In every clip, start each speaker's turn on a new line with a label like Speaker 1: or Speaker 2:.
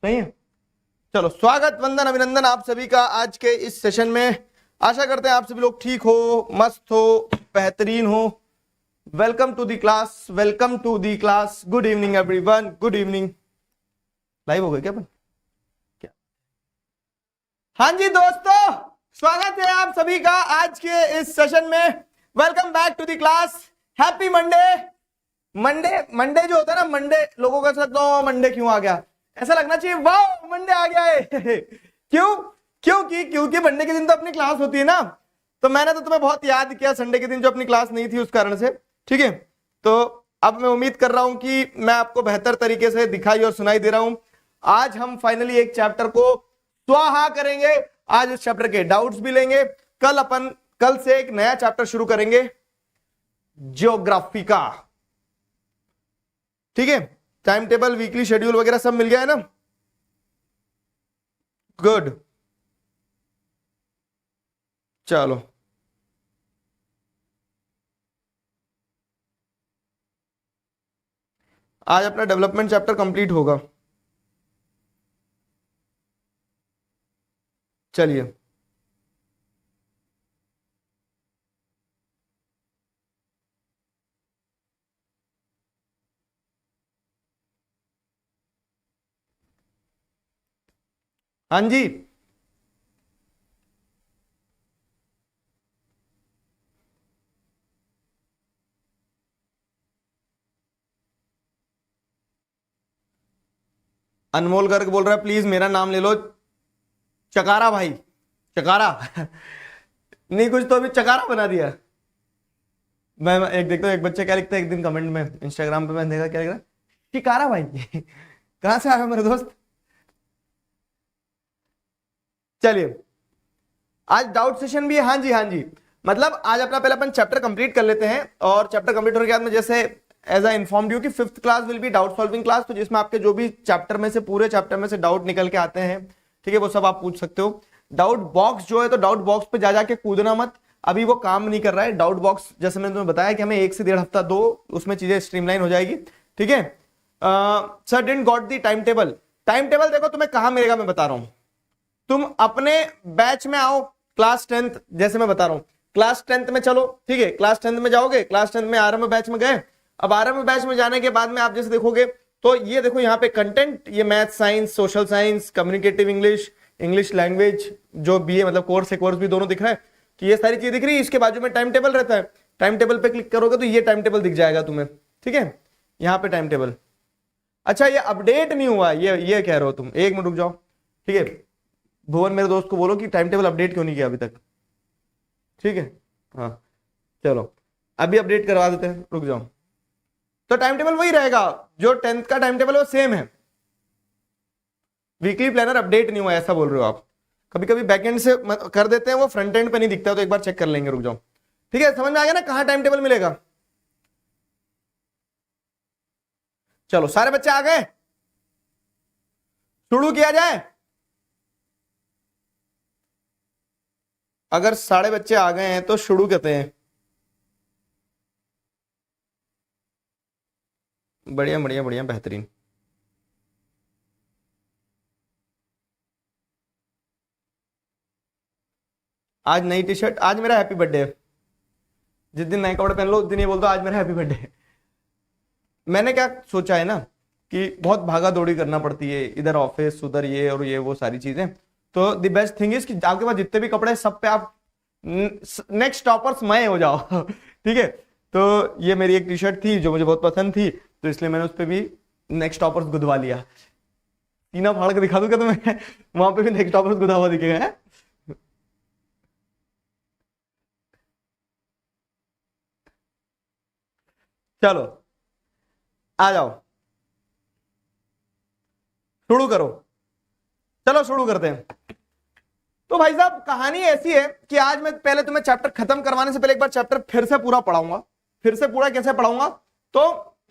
Speaker 1: सही है। चलो, स्वागत, वंदन, अभिनंदन आप सभी का आज के इस सेशन में। आशा करते हैं आप सभी लोग ठीक हो, मस्त हो, बेहतरीन हो। Welcome to the class, welcome to the class. Good evening everyone, good evening. Live हो गए क्या अपन? क्या? हाँ जी दोस्तों, स्वागत है आप सभी का आज के इस सेशन में। Welcome back to the class. Happy Monday. Monday Monday जो होता है ना, मंडे लोगों का लगता है मंडे क्यों आ गया, ऐसा लगना चाहिए वाह मंडे आ गया है। क्यों? क्योंकि मंडे के दिन तो अपनी क्लास होती है ना। तो मैंने तो तुम्हें बहुत याद किया संडे के दिन जो अपनी क्लास नहीं थी उस कारण से, ठीक है। तो अब मैं उम्मीद कर रहा हूं कि मैं आपको बेहतर तरीके से दिखाई और सुनाई दे रहा हूं। आज हम फाइनली एक चैप्टर को स्वाहा करेंगे। आज उस चैप्टर के डाउट्स भी लेंगे। कल से एक नया चैप्टर शुरू करेंगे, ज्योग्राफी का, ठीक है। टाइम टेबल, वीकली शेड्यूल वगैरह सब मिल गया है ना? गुड। चलो, आज अपना डेवलपमेंट चैप्टर कंप्लीट होगा। चलिए, हाँ जी। अनमोल गर्ग बोल रहा है प्लीज मेरा नाम ले लो, चकारा भाई, चकारा। नहीं कुछ तो अभी चकारा बना दिया। मैं एक देखता हूँ, एक बच्चा क्या लिखता है एक दिन कमेंट में इंस्टाग्राम पे, मैंने देखा क्या लिख रहा है, चिकारा भाई। कहां से आया मेरे दोस्त? चलिए, आज डाउट सेशन भी है। हाँ जी, हाँ जी। मतलब आज अपना पहले अपन चैप्टर कंप्लीट कर लेते हैं, और चैप्टर कंप्लीट होने के बाद में जैसे एज आई इन्फॉर्म्ड यू कि 5th class will be doubt solving class, तो जिसमें आपके जो भी चैप्टर में से, पूरे चैप्टर में से डाउट निकल के आते हैं, ठीक है, वो सब आप पूछ सकते हो। डाउट बॉक्स जो है, तो डाउट बॉक्स पे जा जाके कूदना मत, अभी वो काम नहीं कर रहा है। डाउट बॉक्स जैसे मैंने तुम्हें बताया कि हमें 1 से 1.5 हफ्ता दो, उसमें चीजें स्ट्रीमलाइन हो जाएगी, ठीक है। Sir didn't got the time table. Time table देखो तुम्हें कहां मिलेगा, मैं बता रहा हूं। तुम अपने बैच में आओ, क्लास 10th, जैसे मैं बता रहा हूं क्लास 10th में चलो, ठीक है। क्लास 10th में जाओगे, क्लास 10th में आरंभ बैच में गए। अब आरंभ बैच में जाने के बाद में आप जैसे देखोगे, तो ये देखो यहाँ पे कंटेंट, ये math, science, social science, communicative English, English language, जो बीए मतलब कोर्स है, कोर्स भी दोनों दिख रहा है, तो ये सारी चीज दिख रही है। इसके बाजू में टाइम टेबल रहता है, टाइम टेबल पे क्लिक करोगे तो ये टाइम टेबल दिख जाएगा तुम्हें, ठीक है। यहाँ पे टाइम टेबल। अच्छा, ये अपडेट नहीं हुआ, ये कह रहे हो तुम, एक मिनट रुक जाओ, ठीक है। भुवन मेरे दोस्त को बोलो कि टाइम टेबल अपडेट क्यों नहीं किया अभी तक, ठीक है। हाँ चलो, अभी अपडेट करवा देते हैं, रुक जाओ। तो टाइम टेबल वही रहेगा, जो 10th का टाइम टेबल है वो सेम है। वीकली प्लानर अपडेट नहीं हुआ ऐसा बोल रहे हो आप। कभी कभी बैकएंड से कर देते हैं, वो फ्रंट एंड पे नहीं दिखता, तो एक बार चेक कर लेंगे, रुक जाओ, ठीक है। समझ में आ गया ना कहां टाइम टेबल मिलेगा? चलो, सारे बच्चे आ गए, शुरू किया जाए। अगर सारे बच्चे आ गए हैं तो शुरू करते हैं। बढ़िया बढ़िया बढ़िया, बेहतरीन। आज नई टी शर्ट, आज मेरा हैप्पी बर्थडे है। जिस दिन नए कपड़े पहन लो उस दिन ये बोल दो आज मेरा हैप्पी बर्थडे है। मैंने क्या सोचा है ना कि बहुत भागा दौड़ी करना पड़ती है, इधर ऑफिस उधर ये और ये वो सारी चीजें। तो द बेस्ट थिंग इज कि आपके पास जितने भी कपड़े सब पे आप नेक्स्ट टॉपर्स मैं हो जाओ। ठीक है। तो ये मेरी एक टी शर्ट थी जो मुझे बहुत पसंद थी, तो इसलिए मैंने उस पर भी नेक्स्ट टॉपर्स गुदवा लिया। सीना फाड़ के दिखा दूंगा तुम्हें, वहां पे भी नेक्स्ट टॉपर्स गुदा हुआ दिखेगा। है? चलो आ जाओ, शुरू करो। चलो शुरू करते हैं। तो भाई साहब कहानी ऐसी है कि आज मैं पहले तुम्हें चैप्टर खत्म करवाने से पहले एक बार चैप्टर फिर से पूरा पढ़ाऊंगा। फिर से पूरा कैसे पढ़ाऊंगा? तो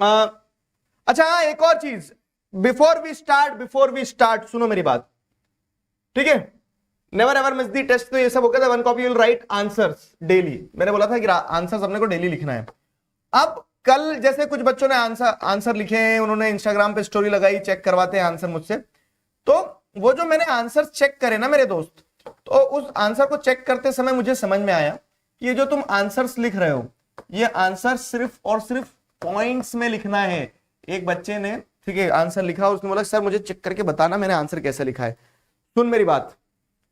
Speaker 1: अच्छा हाँ, एक और चीज, बिफोर वी स्टार्ट सुनो मेरी बात, ठीक है। नेवर एवर मिस दी टेस्ट। तो ये सब हो गया था, one copy will write answers daily. मैंने बोला था कि आंसर्स अपने को डेली लिखना है। अब कल जैसे कुछ बच्चों ने आंसर लिखे हैं, उन्होंने इंस्टाग्राम पे स्टोरी लगाई, चेक करवाते हैं आंसर मुझसे। तो वो जो मैंने आंसर चेक करे ना मेरे दोस्त, तो उस आंसर को चेक करते समय मुझे समझ में आया कि ये जो तुम आंसर्स लिख रहे हो, ये आंसर सिर्फ और सिर्फ पॉइंट्स में लिखना है। एक बच्चे ने, ठीक है, आंसर लिखा, उसने बोला सर मुझे चेक करके बताना मैंने आंसर कैसे लिखा है। सुन मेरी बात,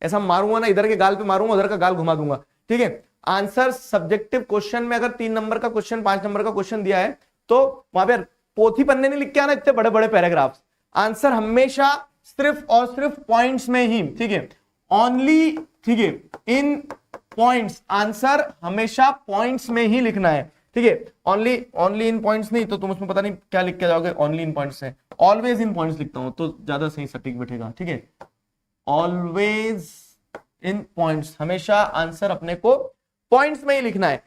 Speaker 1: ऐसा मारूंगा ना, इधर के गाल पे मारूंगा, उधर का गाल घुमा दूंगा, ठीक है। आंसर सब्जेक्टिव क्वेश्चन में अगर 3 नंबर का क्वेश्चन, 5 नंबर का क्वेश्चन दिया है, तो वहां पे पोथी पन्ने नहीं लिख के आना इतने बड़े बड़े पैराग्राफ्स। आंसर हमेशा सिर्फ और सिर्फ पॉइंट्स में ही, ठीक है, ओनली, ठीक है, इन पॉइंट्स। आंसर हमेशा पॉइंट्स में ही लिखना है, ठीक है। ओनली इन पॉइंट्स नहीं तो तुम उसमें पता नहीं क्या लिख के जाओगे, ओनली इन पॉइंट्स है। ऑलवेज इन पॉइंट्स लिखता हूं तो ज्यादा सही सटीक बैठेगा, ठीक है। ऑलवेज इन पॉइंट्स, हमेशा आंसर अपने को पॉइंट्स में ही लिखना है।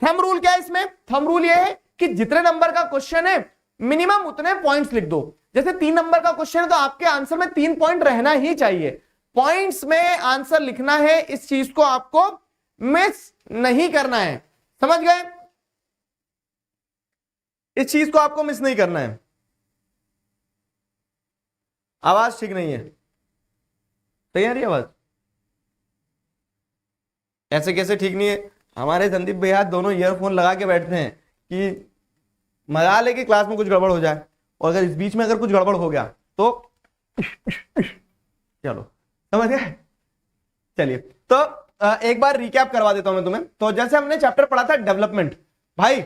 Speaker 1: थंब रूल क्या है इसमें? थंब रूल ये है कि जितने नंबर का क्वेश्चन है मिनिमम उतने पॉइंट्स लिख दो। जैसे 3 नंबर का क्वेश्चन है तो आपके आंसर में 3 पॉइंट रहना ही चाहिए। पॉइंट्स में आंसर लिखना है, इस चीज को आपको मिस नहीं करना है, समझ गए? इस चीज को आपको मिस नहीं करना है। आवाज ठीक नहीं है, तैयारी आवाज ऐसे कैसे ठीक नहीं है? हमारे संदीप भैया दोनों ईयरफोन लगा के बैठते हैं कि मजा ले कि क्लास में कुछ गड़बड़ हो जाए, और अगर इस बीच में अगर कुछ गड़बड़ हो गया तो चलो समझ गए। चलिए तो एक बार रिकैप करवा देता हूं मैं तुम्हें। तो जैसे हमने चैप्टर पढ़ा था डेवलपमेंट, भाई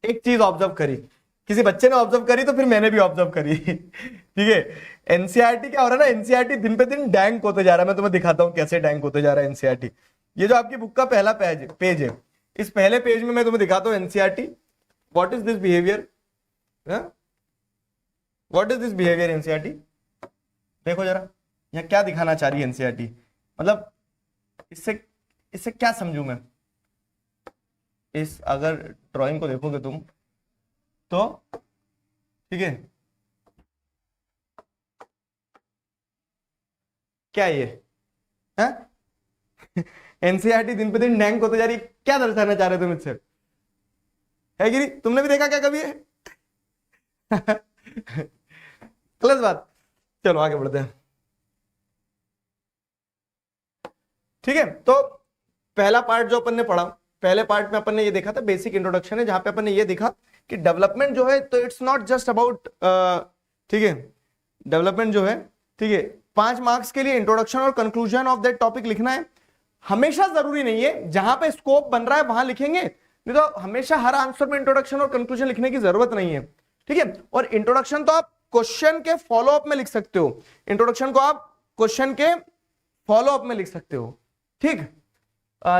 Speaker 1: एक चीज ऑब्जर्व करी, किसी बच्चे ने ऑब्जर्व करी तो फिर मैंने भी ऑब्जर्व करी ठीक है। एनसीईआरटी क्या हो रहा है ना, एनसीईआरटी दिन पे दिन डैंक होते जा रहा है। मैं तुम्हें दिखाता हूं कैसे डैंक होते जा रहा है एनसीईआरटी। ये जो आपकी बुक का पहला पेज है, इस पहले पेज में मैं तुम्हें दिखाता हूं NCERT what is this behaviour, what is this behaviour NCERT. देखो जरा यहाँ क्या दिखाना चाह रही है एनसीईआरटी, मतलब इससे क्या समझू मैं। इस अगर ड्राइंग को देखोगे तुम तो, ठीक है, क्या ये है एनसीईआरटी दिन पे दिन डैंक होते जा रही, क्या दर्शाना चाह रहे तुम इससे? है कि नहीं? तुमने भी देखा क्या कभी है गलत बात। चलो आगे बढ़ते हैं, ठीक है। तो पहला पार्ट जो अपन ने पढ़ा, पहले पार्ट में अपन ने ये देखा था, बेसिक इंट्रोडक्शन है, जहां पे अपन ने ये देखा कि डेवलपमेंट जो है तो इट्स नॉट जस्ट अबाउट, ठीक है, डेवलपमेंट जो है, ठीक है, 5 मार्क्स के लिए इंट्रोडक्शन और कंक्लूजन ऑफ दैट टॉपिक लिखना है। हमेशा जरूरी नहीं है, जहां पे स्कोप बन रहा है वहां लिखेंगे, नहीं तो हमेशा हर आंसर में इंट्रोडक्शन और कंक्लूजन लिखने की जरूरत नहीं है, ठीक है। और इंट्रोडक्शन तो आप क्वेश्चन के फॉलो अप में लिख सकते हो, इंट्रोडक्शन को आप क्वेश्चन के फॉलो अप में लिख सकते हो, ठीक।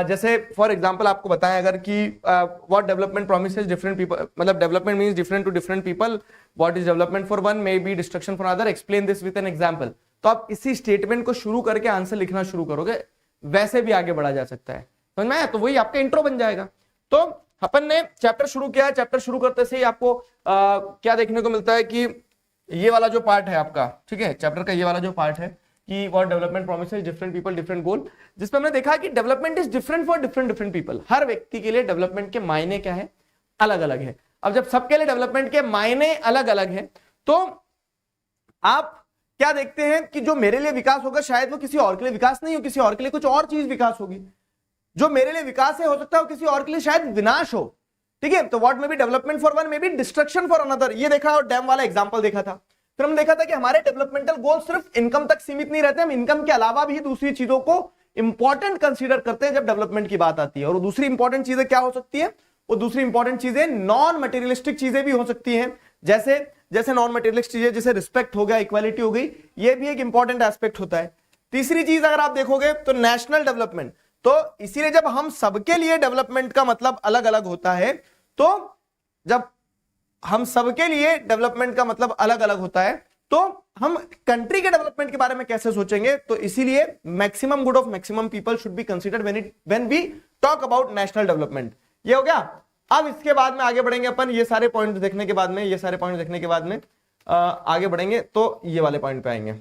Speaker 1: जैसे फॉर एग्जांपल आपको बताएं अगर कि what development promises different people, मतलब development means different to different people, what is development for one may be destruction for other, explain this with an example. तो आप इसी स्टेटमेंट को शुरू करके आंसर लिखना शुरू करोगे, वैसे भी आगे बढ़ा जा सकता है, समझ में आया? तो वही आपका इंट्रो बन जाएगा। तो अपन ने चैप्टर शुरू किया, चैप्टर शुरू करते से ही आपको क्या देखने को मिलता है कि ये वाला जो पार्ट है आपका, ठीक है, चैप्टर का ये वाला जो पार्ट है कि what development promises different people different goal, जिसमें हमने देखा कि development is different for different people. हर व्यक्ति के लिए डेवलपमेंट के मायने क्या है, अलग अलग है। अब जब सबके लिए डेवलपमेंट के मायने अलग अलग है, तो आप क्या देखते हैं कि जो मेरे लिए विकास होगा शायद वो किसी और के लिए विकास नहीं हो, किसी और के लिए कुछ और चीज विकास होगी। जो मेरे लिए विकास है हो सकता है किसी और के लिए शायद विनाश हो, ठीक है। तो what may be development for one may be destruction for another, ये देखा और डैम वाला एग्जांपल देखा था। फिर हमने देखा था कि हमारे डेवलपमेंटल गोल सिर्फ इनकम तक सीमित नहीं रहते, हम इनकम के अलावा भी दूसरी चीजों को इंपॉर्टेंट कंसीडर करते हैं जब डेवलपमेंट की बात आती है। और वो दूसरी इंपॉर्टेंट चीजें क्या हो सकती है? वो दूसरी इंपॉर्टेंट चीजें नॉन मटेरियलिस्टिक चीजें भी हो सकती हैं, जैसे नॉन मटेरियलिस्टिक चीजें, जैसे रिस्पेक्ट हो गया, इक्वालिटी हो गई, ये भी एक इंपॉर्टेंट एस्पेक्ट होता है। तीसरी चीज अगर आप देखोगे तो नेशनल डेवलपमेंट, तो इसीलिए जब हम सबके लिए डेवलपमेंट का मतलब अलग अलग होता है, तो जब हम सबके लिए डेवलपमेंट का मतलब अलग अलग होता है तो हम कंट्री के डेवलपमेंट के बारे में कैसे सोचेंगे? तो इसीलिए maximum good of maximum people should be considered when we talk about national development. ये हो गया। अब इसके बाद में आगे बढ़ेंगे अपन, ये सारे पॉइंट देखने के बाद में, ये सारे पॉइंट देखने के बाद में आगे बढ़ेंगे तो ये वाले पॉइंट पे आएंगे।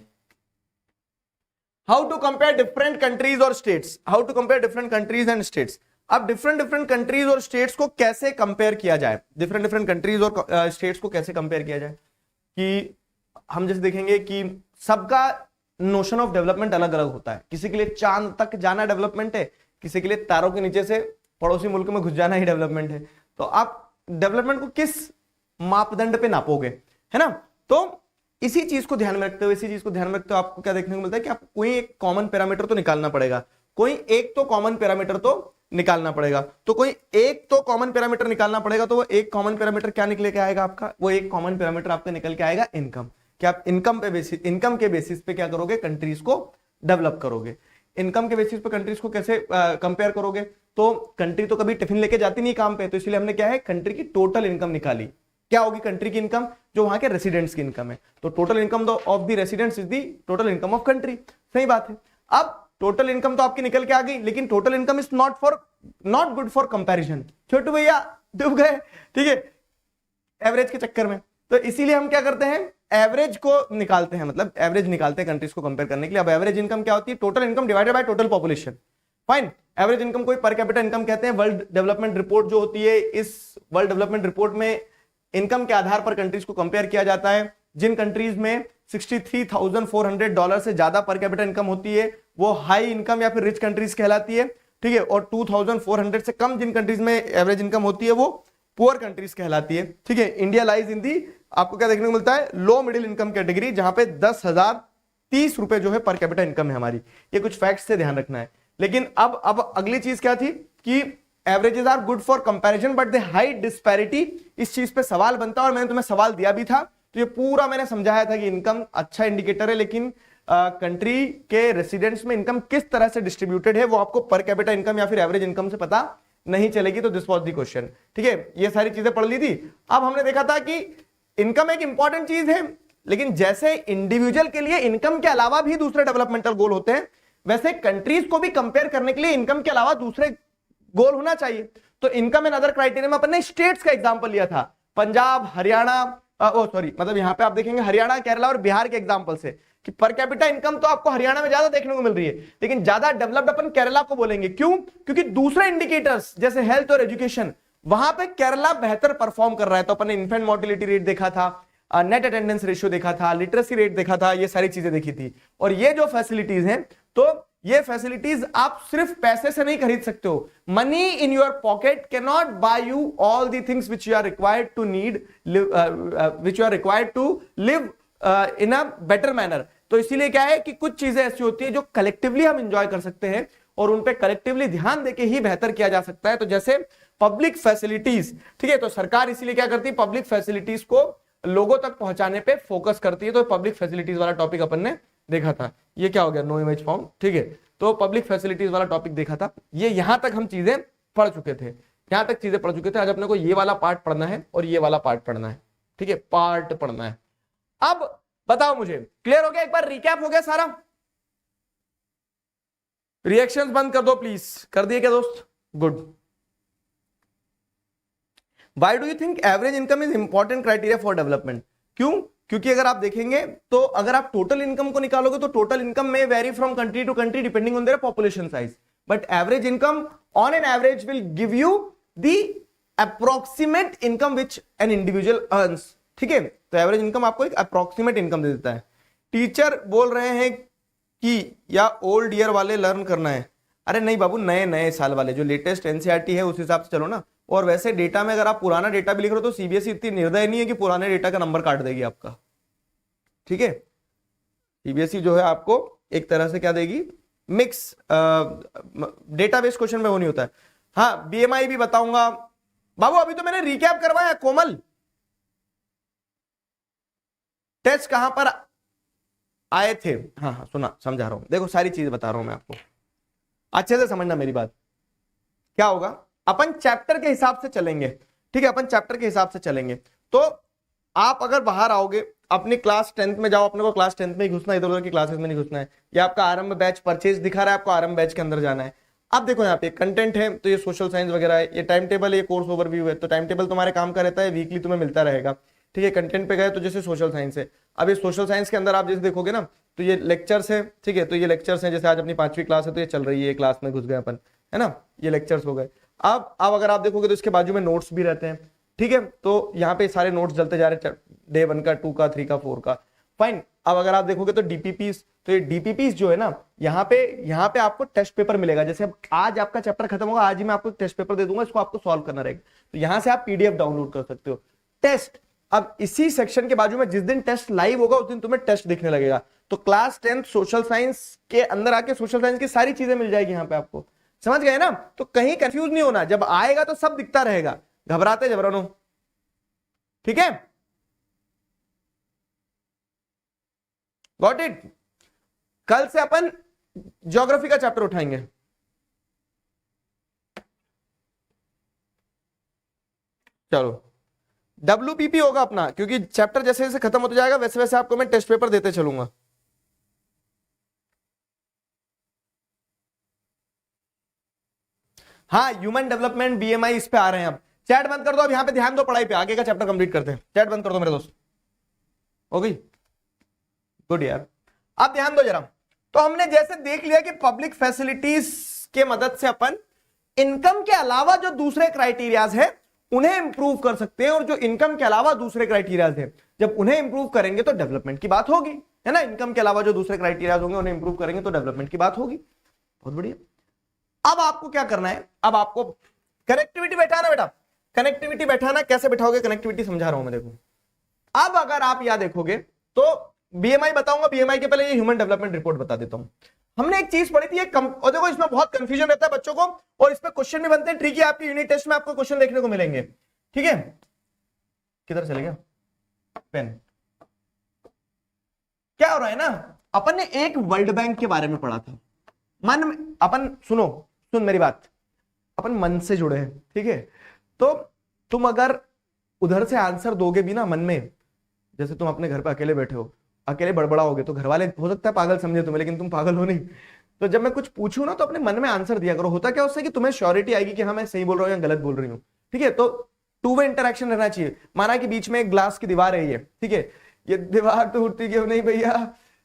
Speaker 1: How to compare different countries और states, how to compare different countries and states. अब डिफरेंट कंट्रीज और स्टेट्स को कैसे कंपेयर किया जाए, डिफरेंट कंट्रीज और स्टेट्स को कैसे कंपेयर किया जाए कि हम जैसे देखेंगे कि सबका नोशन ऑफ डेवलपमेंट अलग अलग होता है। किसी के लिए चांद तक जाना डेवलपमेंट है, किसी के लिए तारों के नीचे से पड़ोसी मुल्क में घुस जाना ही डेवलपमेंट है। तो आप डेवलपमेंट को किस मापदंड पे नापोगे, है ना। तो इसी चीज को ध्यान में रखते हुए आपको क्या देखने को मिलता है कि आपको कोई एक कॉमन पैरामीटर तो निकालना पड़ेगा, कोई एक तो कॉमन पैरामीटर तो निकालना पड़ेगा। तो कोई एक तो कॉमन पैरामीटर निकालना पड़ेगा। तो वो एक कॉमन पैरामीटर क्या निकले के आएगा आपका, वो एक कॉमन पैरामीटर आपका निकल के आएगा इनकम। कि आप इनकम के बेसिस पे क्या करोगे, कंट्रीज को डेवलप करोगे। इनकम के बेसिस पे कंट्रीज को कैसे कंपेयर करोगे, तो कंट्री तो कभी टिफिन लेके जाती नहीं काम पे, तो इसलिए हमने क्या है, कंट्री की टोटल इनकम निकाली। क्या होगी कंट्री की इनकम, जो वहां के रेसिडेंट्स की इनकम है। तो total income of the residents is the total income of country. सही बात है। अब टोटल इनकम तो आपकी निकल के आ गई, लेकिन total income is not good for comparison. Chhotu भैया डूब गए, ठीक है, एवरेज के चक्कर में। तो इसीलिए हम क्या करते हैं, एवरेज को निकालते हैं, मतलब एवरेज निकालते हैं कंट्रीज को कंपेयर करने के लिए। अब एवरेज इनकम क्या होती है, total income divided by total population. Fine. Average income को पर कैपिटा इनकम कहते हैं। वर्ल्ड डेवलपमेंट रिपोर्ट जो होती है, इस वर्ल्ड डेवलपमेंट रिपोर्ट में इनकम के आधार पर कंट्रीज को कंपेयर किया जाता है। जिन कंट्रीज में $63,400 से ज्यादा पर कैपिटा इनकम होती है वो हाई इनकम या फिर रिच कंट्रीज कहलाती है, ठीक है। और 2,400 से कम जिन कंट्रीज में एवरेज इनकम होती है वो पुअर कंट्रीज कहलाती है, ठीक है। इंडिया लाइज इन दी, आपको क्या देखने को मिलता है, लो मिडिल इनकम कैटेगरी, जहां पे 10,030 रुपए जो है पर कैपिटा इनकम है हमारी। ये कुछ फैक्ट्स से ध्यान रखना है। लेकिन अब अगली चीज क्या थी कि averages are good for comparison but the high disparity. इस चीज पे सवाल बनता है और मैंने तुम्हें सवाल दिया भी था। तो ये पूरा मैंने समझाया था कि इनकम अच्छा इंडिकेटर है, लेकिन कंट्री के रेसिडेंट्स में इनकम किस तरह से डिस्ट्रीब्यूटेड है वो आपको पर कैपिटा इनकम या फिर एवरेज इनकम से पता नहीं चलेगी। तो दिस वाज द क्वेश्चन, ठीक है। ये सारी चीजें पढ़ ली थी। अब हमने देखा था कि इनकम एक इंपॉर्टेंट चीज है, लेकिन जैसे इंडिविजुअल के लिए इनकम के अलावा भी दूसरे डेवलपमेंटल गोल होते हैं, वैसे कंट्रीज को भी कंपेयर करने के लिए इनकम के अलावा दूसरे गोल होना चाहिए। तो इनकम एंड अदर क्राइटेरिया में अपन ने स्टेट्स का एग्जांपल लिया था, पंजाब, हरियाणा, मतलब यहां पे आप देखेंगे हरियाणा, केरला और बिहार के एग्जांपल से कि पर कैपिटा इनकम तो आपको हरियाणा में ज्यादा देखने को मिल रही है, लेकिन ज्यादा डेवलप्ड अपन केरला को बोलेंगे। क्यों? क्योंकि दूसरे इंडिकेटर्स जैसे हेल्थ और एजुकेशन वहां पे केरला बेहतर परफॉर्म कर रहा है। तो अपन ने इन्फेंट मोर्टिलिटी रेट देखा था, नेट अटेंडेंस रेशियो देखा था, लिटरेसी रेट देखा था, ये सारी चीजें देखी थी। और ये जो फैसिलिटीज हैं, तो ये फैसिलिटीज आप सिर्फ पैसे से नहीं खरीद सकते हो। Money in your pocket can not buy you all the things which you are required to need, which you are required to live in a better manner. तो इसीलिए क्या है कि कुछ चीजें ऐसी होती है जो कलेक्टिवली हम इंजॉय कर सकते हैं और उन पे कलेक्टिवली ध्यान देके ही बेहतर किया जा सकता है। तो जैसे पब्लिक फैसिलिटीज, ठीक है, तो सरकार इसीलिए क्या करती है, पब्लिक फैसिलिटीज को लोगों तक पहुंचाने पे फोकस करती है। तो पब्लिक फैसिलिटीज वाला टॉपिक अपन ने देखा था। ये क्या हो गया, नो इमेज फॉर्म, ठीक है। तो पब्लिक फैसिलिटीज वाला टॉपिक देखा था। ये यहां तक हम चीजें पढ़ चुके थे, यहां तक चीजें पढ़ चुके थे। आज अपने को ये वाला पार्ट पढ़ना है और ये वाला पार्ट पढ़ना है, ठीक है, पार्ट पढ़ना है। अब बताओ मुझे, क्लियर हो गया? एक बार रिकैप हो गया सारा? रिएक्शंस बंद कर दो प्लीज। कर दिए क्या दोस्त? Good. Why do you think average income is important criteria for development? क्यों? क्योंकि अगर आप देखेंगे तो अगर आप टोटल इनकम को निकालोगे तो टोटल इनकम में vary from country to country depending on their population size, but average income on an average will give you the approximate income which an individual earns, ठीक है। तो एवरेज इनकम आपको एक approximate income दे देता है। Teacher बोल रहे हैं कि या ओल्ड ईयर वाले लर्न करना है। अरे नहीं बाबू, नए साल वाले जो लेटेस्ट एनसीईआरटी है उस हिसाब से चलो ना। और वैसे डेटा में अगर आप पुराना डेटा भी लिख रहे हो तो सीबीएसई इतनी निर्दय नहीं है कि पुराने डेटा का नंबर काट देगी आपका, ठीक है। सीबीएसई जो है आपको एक तरह से क्या देगी, मिक्स डेटाबेस क्वेश्चन में वो नहीं होता है। हाँ, बीएमआई भी बताऊंगा बाबू। अभी तो मैंने रिकैप करवाया। कोमल, टेस्ट कहां पर आए थे? हाँ, सुना, समझा रहा हूं। देखो सारी चीज बता रहा हूं मैं आपको, अच्छे से समझना मेरी बात। क्या होगा, अपन चैप्टर के हिसाब से चलेंगे, ठीक है, अपन चैप्टर के हिसाब से चलेंगे। तो आप अगर बाहर आओगे, अपनी क्लास 10th में जाओ, अपने को क्लास 10th में ही घुसना है, इधर उधर की क्लासेस में नहीं घुसना है। या आपका आरंभ बैच परचेज दिखा रहा है, आपको आरंभ बैच के अंदर जाना है। अब देखो यहाँ पे कंटेंट है, तो ये सोशल साइंस वगैरह है, ये टाइम टेबल, ये कोर्स ओवरव्यू है। तो टाइम टेबल तुम्हारे काम का रहता है, वीकली तुम्हें मिलता रहेगा, ठीक है। कंटेंट पे गए तो जैसे सोशल साइंस है, अब ये सोशल साइंस के अंदर आप जैसे देखोगे ना, तो ये लेक्चर्स है, ठीक है। तो ये लेक्चर्स हैं, जैसे आज अपनी 5वीं क्लास है तो ये चल रही है, क्लास में घुस गए अपन, है ना, ये लेक्चर्स हो गए। अब अगर आप देखोगे तो इसके बाजू में नोट्स भी रहते हैं, ठीक है। तो यहाँ पे सारे नोट्स चलते जा रहे हैं, डे 1 का, 2 का, 3 का, 4 का। फाइन। अब अगर आप देखोगे तो डीपीपीस, तो ये डीपीपीस जो है ना, यहाँ पे आपको टेस्ट पेपर मिलेगा। जैसे अब आज आपका चैप्टर खत्म होगा, आज ही मैं आपको टेस्ट पेपर दे दूंगा, इसको आपको सॉल्व करना रहेगा। तो यहां से आप पीडीएफ डाउनलोड कर सकते हो। टेस्ट, अब इसी सेक्शन के बाजू में जिस दिन टेस्ट लाइव होगा उस दिन तुम्हें टेस्ट दिखने लगेगा। तो क्लास 10 सोशल साइंस के अंदर आके सोशल साइंस की सारी चीजें मिल जाएगी यहाँ पे आपको। समझ गए ना? तो कहीं कंफ्यूज नहीं होना, जब आएगा तो सब दिखता रहेगा, घबराते जबरनो। ठीक है, गॉट इट। कल से अपन ज्योग्राफी का चैप्टर उठाएंगे। चलो, WPP होगा अपना, क्योंकि चैप्टर जैसे जैसे खत्म होता जाएगा वैसे वैसे आपको मैं टेस्ट पेपर देते चलूंगा। हाँ, ह्यूमन डेवलपमेंट BMI इस पे आ रहे हैं। अब चैट बंद कर दो, अब यहां पे ध्यान दो, पढ़ाई पे, आगे का चैप्टर कंप्लीट करते हैं। चैट बंद कर दो मेरे दोस्त, हो गई? गुड यार। अब ध्यान दो जरा। तो हमने जैसे देख लिया कि पब्लिक फैसिलिटीज के मदद से अपन इनकम के अलावा जो दूसरे क्राइटेरियाज है उन्हें इंप्रूव कर सकते हैं, और जो इनकम के अलावा दूसरे क्राइटेरियाज है जब उन्हें इंप्रूव करेंगे तो डेवलपमेंट की बात होगी, है ना? इनकम के अलावा जो दूसरे क्राइटेरियाज होंगे उन्हें इंप्रूव करेंगे तो डेवलपमेंट की बात होगी। बहुत बढ़िया। अब आपको क्या करना है? अब आपको कनेक्टिविटी बैठाना बेटा, कनेक्टिविटी बैठाना। कैसे बैठाओगे कनेक्टिविटी, समझा रहा हूं मैं, देखो। अब अगर आप यहां देखोगे तो BMI बताऊंगा, BMI के पहले ये ह्यूमन डेवलपमेंट रिपोर्ट बता देता हूं। हमने एक चीज पढ़ी थी, और देखो इसमें बहुत कंफ्यूजन रहता है बच्चों को, और इस पे क्वेश्चन भी बनते हैं ट्रिकी। आपके यूनिट टेस्ट में आपको क्वेश्चन देखने को मिलेंगे। ठीक है, किधर चले गया पेन? क्या हो रहा है ना, अपन ने एक वर्ल्ड बैंक के बारे में पढ़ा था। मन में अपन, सुन मेरी बात, अपन मन से जुड़े हैं, ठीक है? तो तुम अगर उधर से आंसर दोगे भी ना मन में, जैसे तुम अपने घर पे अकेले बैठे हो, अकेले बड़बड़ाओगे तो घर वाले हो सकता है पागल समझे तुम्हें, लेकिन तुम पागल हो नहीं। तो जब मैं कुछ पूछूं ना तो अपने मन में आंसर दिया करो। होता क्या उससे कि तुम्हें श्योरिटी आएगी कि हाँ मैं सही बोल रहा हूं या गलत बोल रही हूँ। ठीक है, तो टू वे इंटरेक्शन रहना चाहिए। माना कि बीच में एक ग्लास की दीवार है ये, ठीक है, ये दीवार टूटती क्यों नहीं भैया,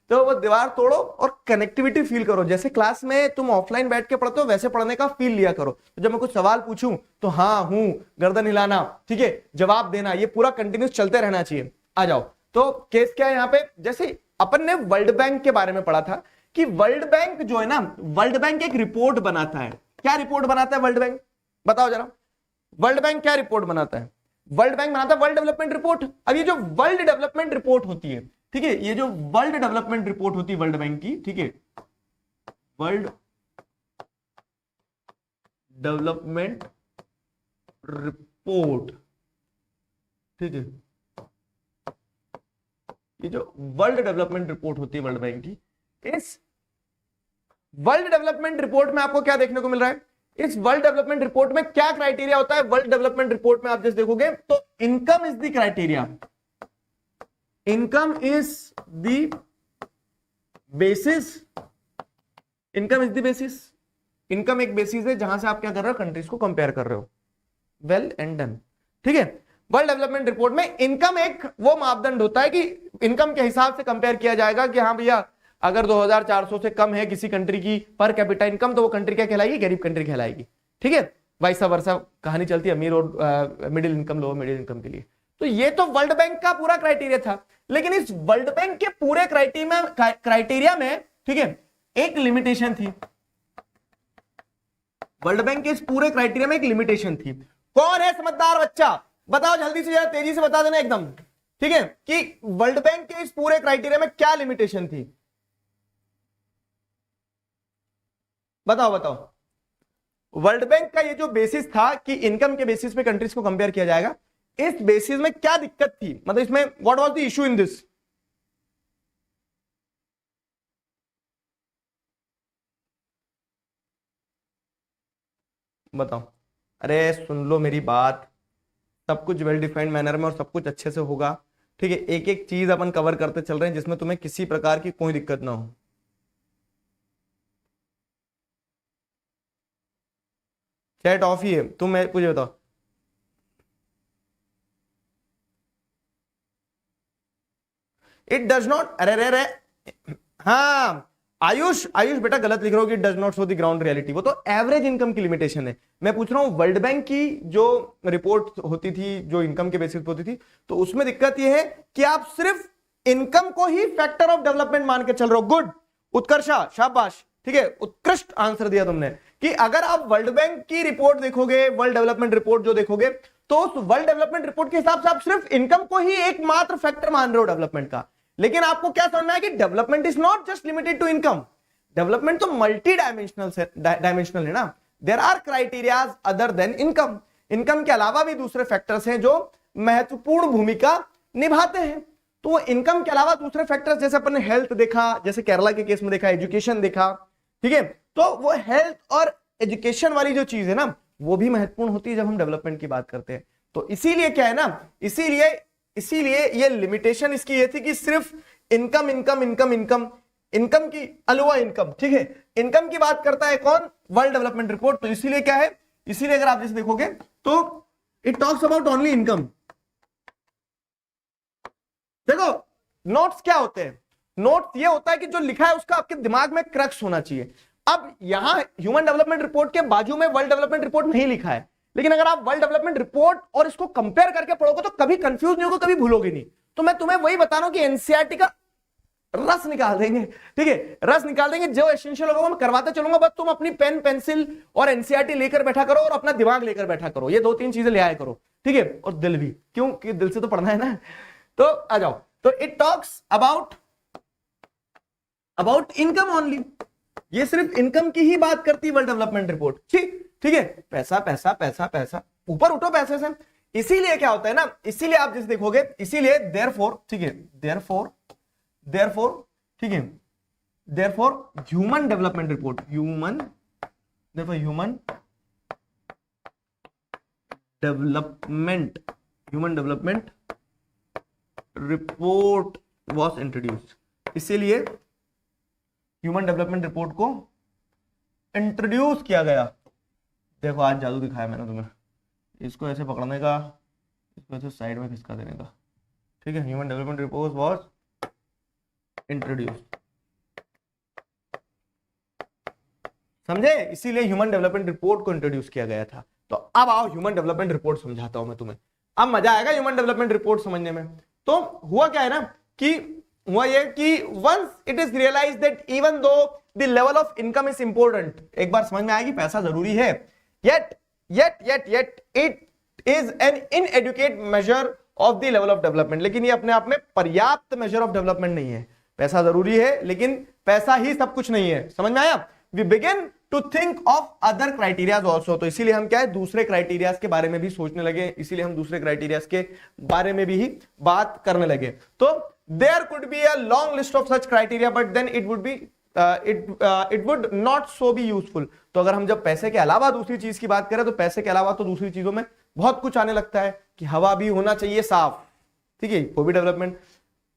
Speaker 1: तो वो दीवार तोड़ो और कनेक्टिविटी फील करो। जैसे क्लास में तुम ऑफलाइन बैठ के पढ़ते हो वैसे पढ़ने का फील लिया करो। तो जब मैं कुछ सवाल पूछूं तो हाँ हूं, गर्दन हिलाना, ठीक है, जवाब देना, ये पूरा कंटिन्यूस चलते रहना चाहिए। आ जाओ, तो केस क्या है यहाँ पे? जैसे अपन ने वर्ल्ड बैंक के बारे में पढ़ा था कि वर्ल्ड बैंक जो है ना, वर्ल्ड बैंक एक रिपोर्ट बनाता है। क्या रिपोर्ट बनाता है वर्ल्ड बैंक? बताओ जरा, वर्ल्ड बैंक क्या रिपोर्ट बनाता है? वर्ल्ड बैंक बनाता है वर्ल्ड डेवलपमेंट रिपोर्ट। अब ये जो वर्ल्ड डेवलपमेंट रिपोर्ट होती है, ठीक है, ये जो वर्ल्ड डेवलपमेंट रिपोर्ट होती है वर्ल्ड बैंक की, ठीक है, वर्ल्ड डेवलपमेंट रिपोर्ट, ठीक है, ये जो वर्ल्ड डेवलपमेंट रिपोर्ट होती है वर्ल्ड बैंक की, इस वर्ल्ड डेवलपमेंट रिपोर्ट में आपको क्या देखने को मिल रहा है? इस वर्ल्ड डेवलपमेंट रिपोर्ट में क्या क्राइटेरिया होता है? वर्ल्ड डेवलपमेंट रिपोर्ट में आप जैसे देखोगे तो income is the criteria, income is the basis, income is the basis. Income एक बेसिस है जहां से आप क्या कर रहे हो? कंट्रीज को कंपेयर कर रहे हो। वेल एंड डन, ठीक है। वर्ल्ड डेवलपमेंट रिपोर्ट में इनकम एक वो मापदंड होता है कि इनकम के हिसाब से कंपेयर किया जाएगा कि हाँ भैया अगर 2400 से कम है किसी कंट्री की पर कैपिटा इनकम तो वो कंट्री क्या कहलाएगी? गरीब कंट्री कहलाएगी। ठीक है, वैसा वर्षा कहानी चलती है अमीर और middle income, lower middle income के लिए। तो ये तो वर्ल्ड बैंक का पूरा क्राइटेरिया था, लेकिन इस वर्ल्ड बैंक के पूरे क्राइटेरिया में, ठीक है, एक लिमिटेशन थी। वर्ल्ड बैंक के इस पूरे क्राइटेरिया में एक लिमिटेशन थी। कौन है समझदार बच्चा? बताओ जल्दी से, जरा तेजी से बता देना एकदम, ठीक है, कि वर्ल्ड बैंक के इस पूरे क्राइटेरिया में क्या लिमिटेशन थी? बताओ बताओ। वर्ल्ड बैंक का ये जो बेसिस था कि इनकम के बेसिस पे कंट्रीज को कंपेयर किया जाएगा, इस बेसिस में क्या दिक्कत थी? मतलब इसमें what was the issue in this? बताओ। अरे सुन लो मेरी बात, सब कुछ वेल डिफाइंड मैनर में और सब कुछ अच्छे से होगा, ठीक है। एक एक चीज अपन कवर करते चल रहे हैं जिसमें तुम्हें किसी प्रकार की कोई दिक्कत ना हो। चैट ऑफ ही है, तुम मुझे बताओ। इट डज नॉट, अरे रे रे, हाँ आयुष, आयुष बेटा गलत लिख रहा हूँ कि does not show the ground reality, वो तो एवरेज इनकम की लिमिटेशन है। मैं पूछ रहा हूँ वर्ल्ड बैंक की जो रिपोर्ट होती थी, जो इनकम के बेसिस पे होती थी, तो उसमें दिक्कत ये है कि आप सिर्फ इनकम को ही फैक्टर ऑफ डेवलपमेंट मान के चल रहे हो। गुड उत्कर्षा, शाबाश, ठीक है, उत्कृष्ट आंसर दिया तुमने कि अगर आप वर्ल्ड बैंक की रिपोर्ट देखोगे, वर्ल्ड डेवलपमेंट रिपोर्ट जो देखोगे, तो उस वर्ल्ड डेवलपमेंट रिपोर्ट के हिसाब से आप सिर्फ इनकम को ही एकमात्र फैक्टर मान रहे हो डेवलपमेंट का। लेकिन आपको क्या समझना है कि development is not just limited to income, development तो मल्टी डायमेंशनल है ना। There are criterias other than income, income के अलावा भी दूसरे फैक्टर्स हैं जो महत्वपूर्ण भूमिका निभाते हैं। तो इनकम के अलावा दूसरे फैक्टर्स, जैसे अपन ने हेल्थ देखा, जैसे केरला के केस में देखा, एजुकेशन देखा, ठीक है, तो वो हेल्थ और एजुकेशन वाली जो चीज है ना, वो भी महत्वपूर्ण होती है जब हम डेवलपमेंट की बात करते हैं। तो इसीलिए क्या है ना, इसीलिए ये लिमिटेशन इसकी ये थी कि सिर्फ income income income income income की अलावा इनकम, ठीक है, इनकम की बात करता है कौन, वर्ल्ड डेवलपमेंट रिपोर्ट। तो इसीलिए क्या है, इसीलिए अगर आप जैसे देखोगे तो it talks about only income. देखो नोट्स क्या होते हैं, नोट्स ये होता है कि जो लिखा है उसका आपके दिमाग में क्रक्स होना चाहिए। अब यहां ह्यूमन डेवलपमेंट रिपोर्ट के बाजू में वर्ल्ड डेवलपमेंट रिपोर्ट नहीं लिखा है, लेकिन अगर आप वर्ल्ड डेवलपमेंट रिपोर्ट और इसको कंपेयर करके पढ़ोगे तो कभी कंफ्यूज नहीं होगा, कभी भूलोगे नहीं। तो मैं तुम्हें वही बता रहा हूं कि एनसीईआरटी का रस निकाल देंगे, ठीक है, रस निकाल देंगे, जो एसेंशियल होगा मैं करवाते चलूंगा, बस तुम अपनी पेन पेंसिल और एनसीईआरटी लेकर बैठा करो और अपना दिमाग लेकर बैठा करो, ये 2-3 चीजें ले आया करो, ठीक है, और दिल भी, क्योंकि दिल से तो पढ़ना है ना। तो आ जाओ, तो it talks about income only, ये सिर्फ इनकम की ही बात करती है वर्ल्ड डेवलपमेंट रिपोर्ट, ठीक है, पैसा पैसा पैसा पैसा, ऊपर उठो पैसे से। इसीलिए क्या होता है ना, इसीलिए आप जिस देखोगे, इसीलिए देयरफॉर, ठीक है, देयरफॉर, ठीक है, therefore human development report, human development report was introduced, इसीलिए ह्यूमन डेवलपमेंट रिपोर्ट को इंट्रोड्यूस किया गया। देखो आज जादू दिखाया मैंने तुम्हें, इसको ऐसे पकड़ने का, इसको ऐसे साइड में खिसका देने का, ठीक है, human development report was introduced, समझे, इसीलिए ह्यूमन डेवलपमेंट रिपोर्ट को इंट्रोड्यूस किया गया था। तो अब आओ ह्यूमन डेवलपमेंट रिपोर्ट समझाता हूं मैं तुम्हें, अब मजा आएगा ह्यूमन डेवलपमेंट रिपोर्ट समझने में। तो हुआ क्या है ना कि हुआ ये कि once it is realise that even though the level of income is important, एक बार समझ में आया कि पैसा जरूरी है, yet it is an inadequate measure of the level of development, लेकिन ये अपने आप में पर्याप्त मेजर ऑफ डेवलपमेंट नहीं है। पैसा जरूरी है लेकिन पैसा ही सब कुछ नहीं है, समझ में आया। We begin to think of other criterias also, तो इसीलिए हम क्या है दूसरे क्राइटेरियाज के बारे में भी सोचने लगे, इसीलिए हम दूसरे क्राइटेरियाज के बारे में भी बात करने लगे। तो there could be a long list of such criteria but then it would be it would not so be useful. तो अगर हम जब पैसे के अलावा दूसरी चीज की बात करें तो पैसे के अलावा तो दूसरी चीजों में बहुत कुछ आने लगता है कि हवा भी होना चाहिए साफ, ठीक है, वो भी डेवलपमेंट,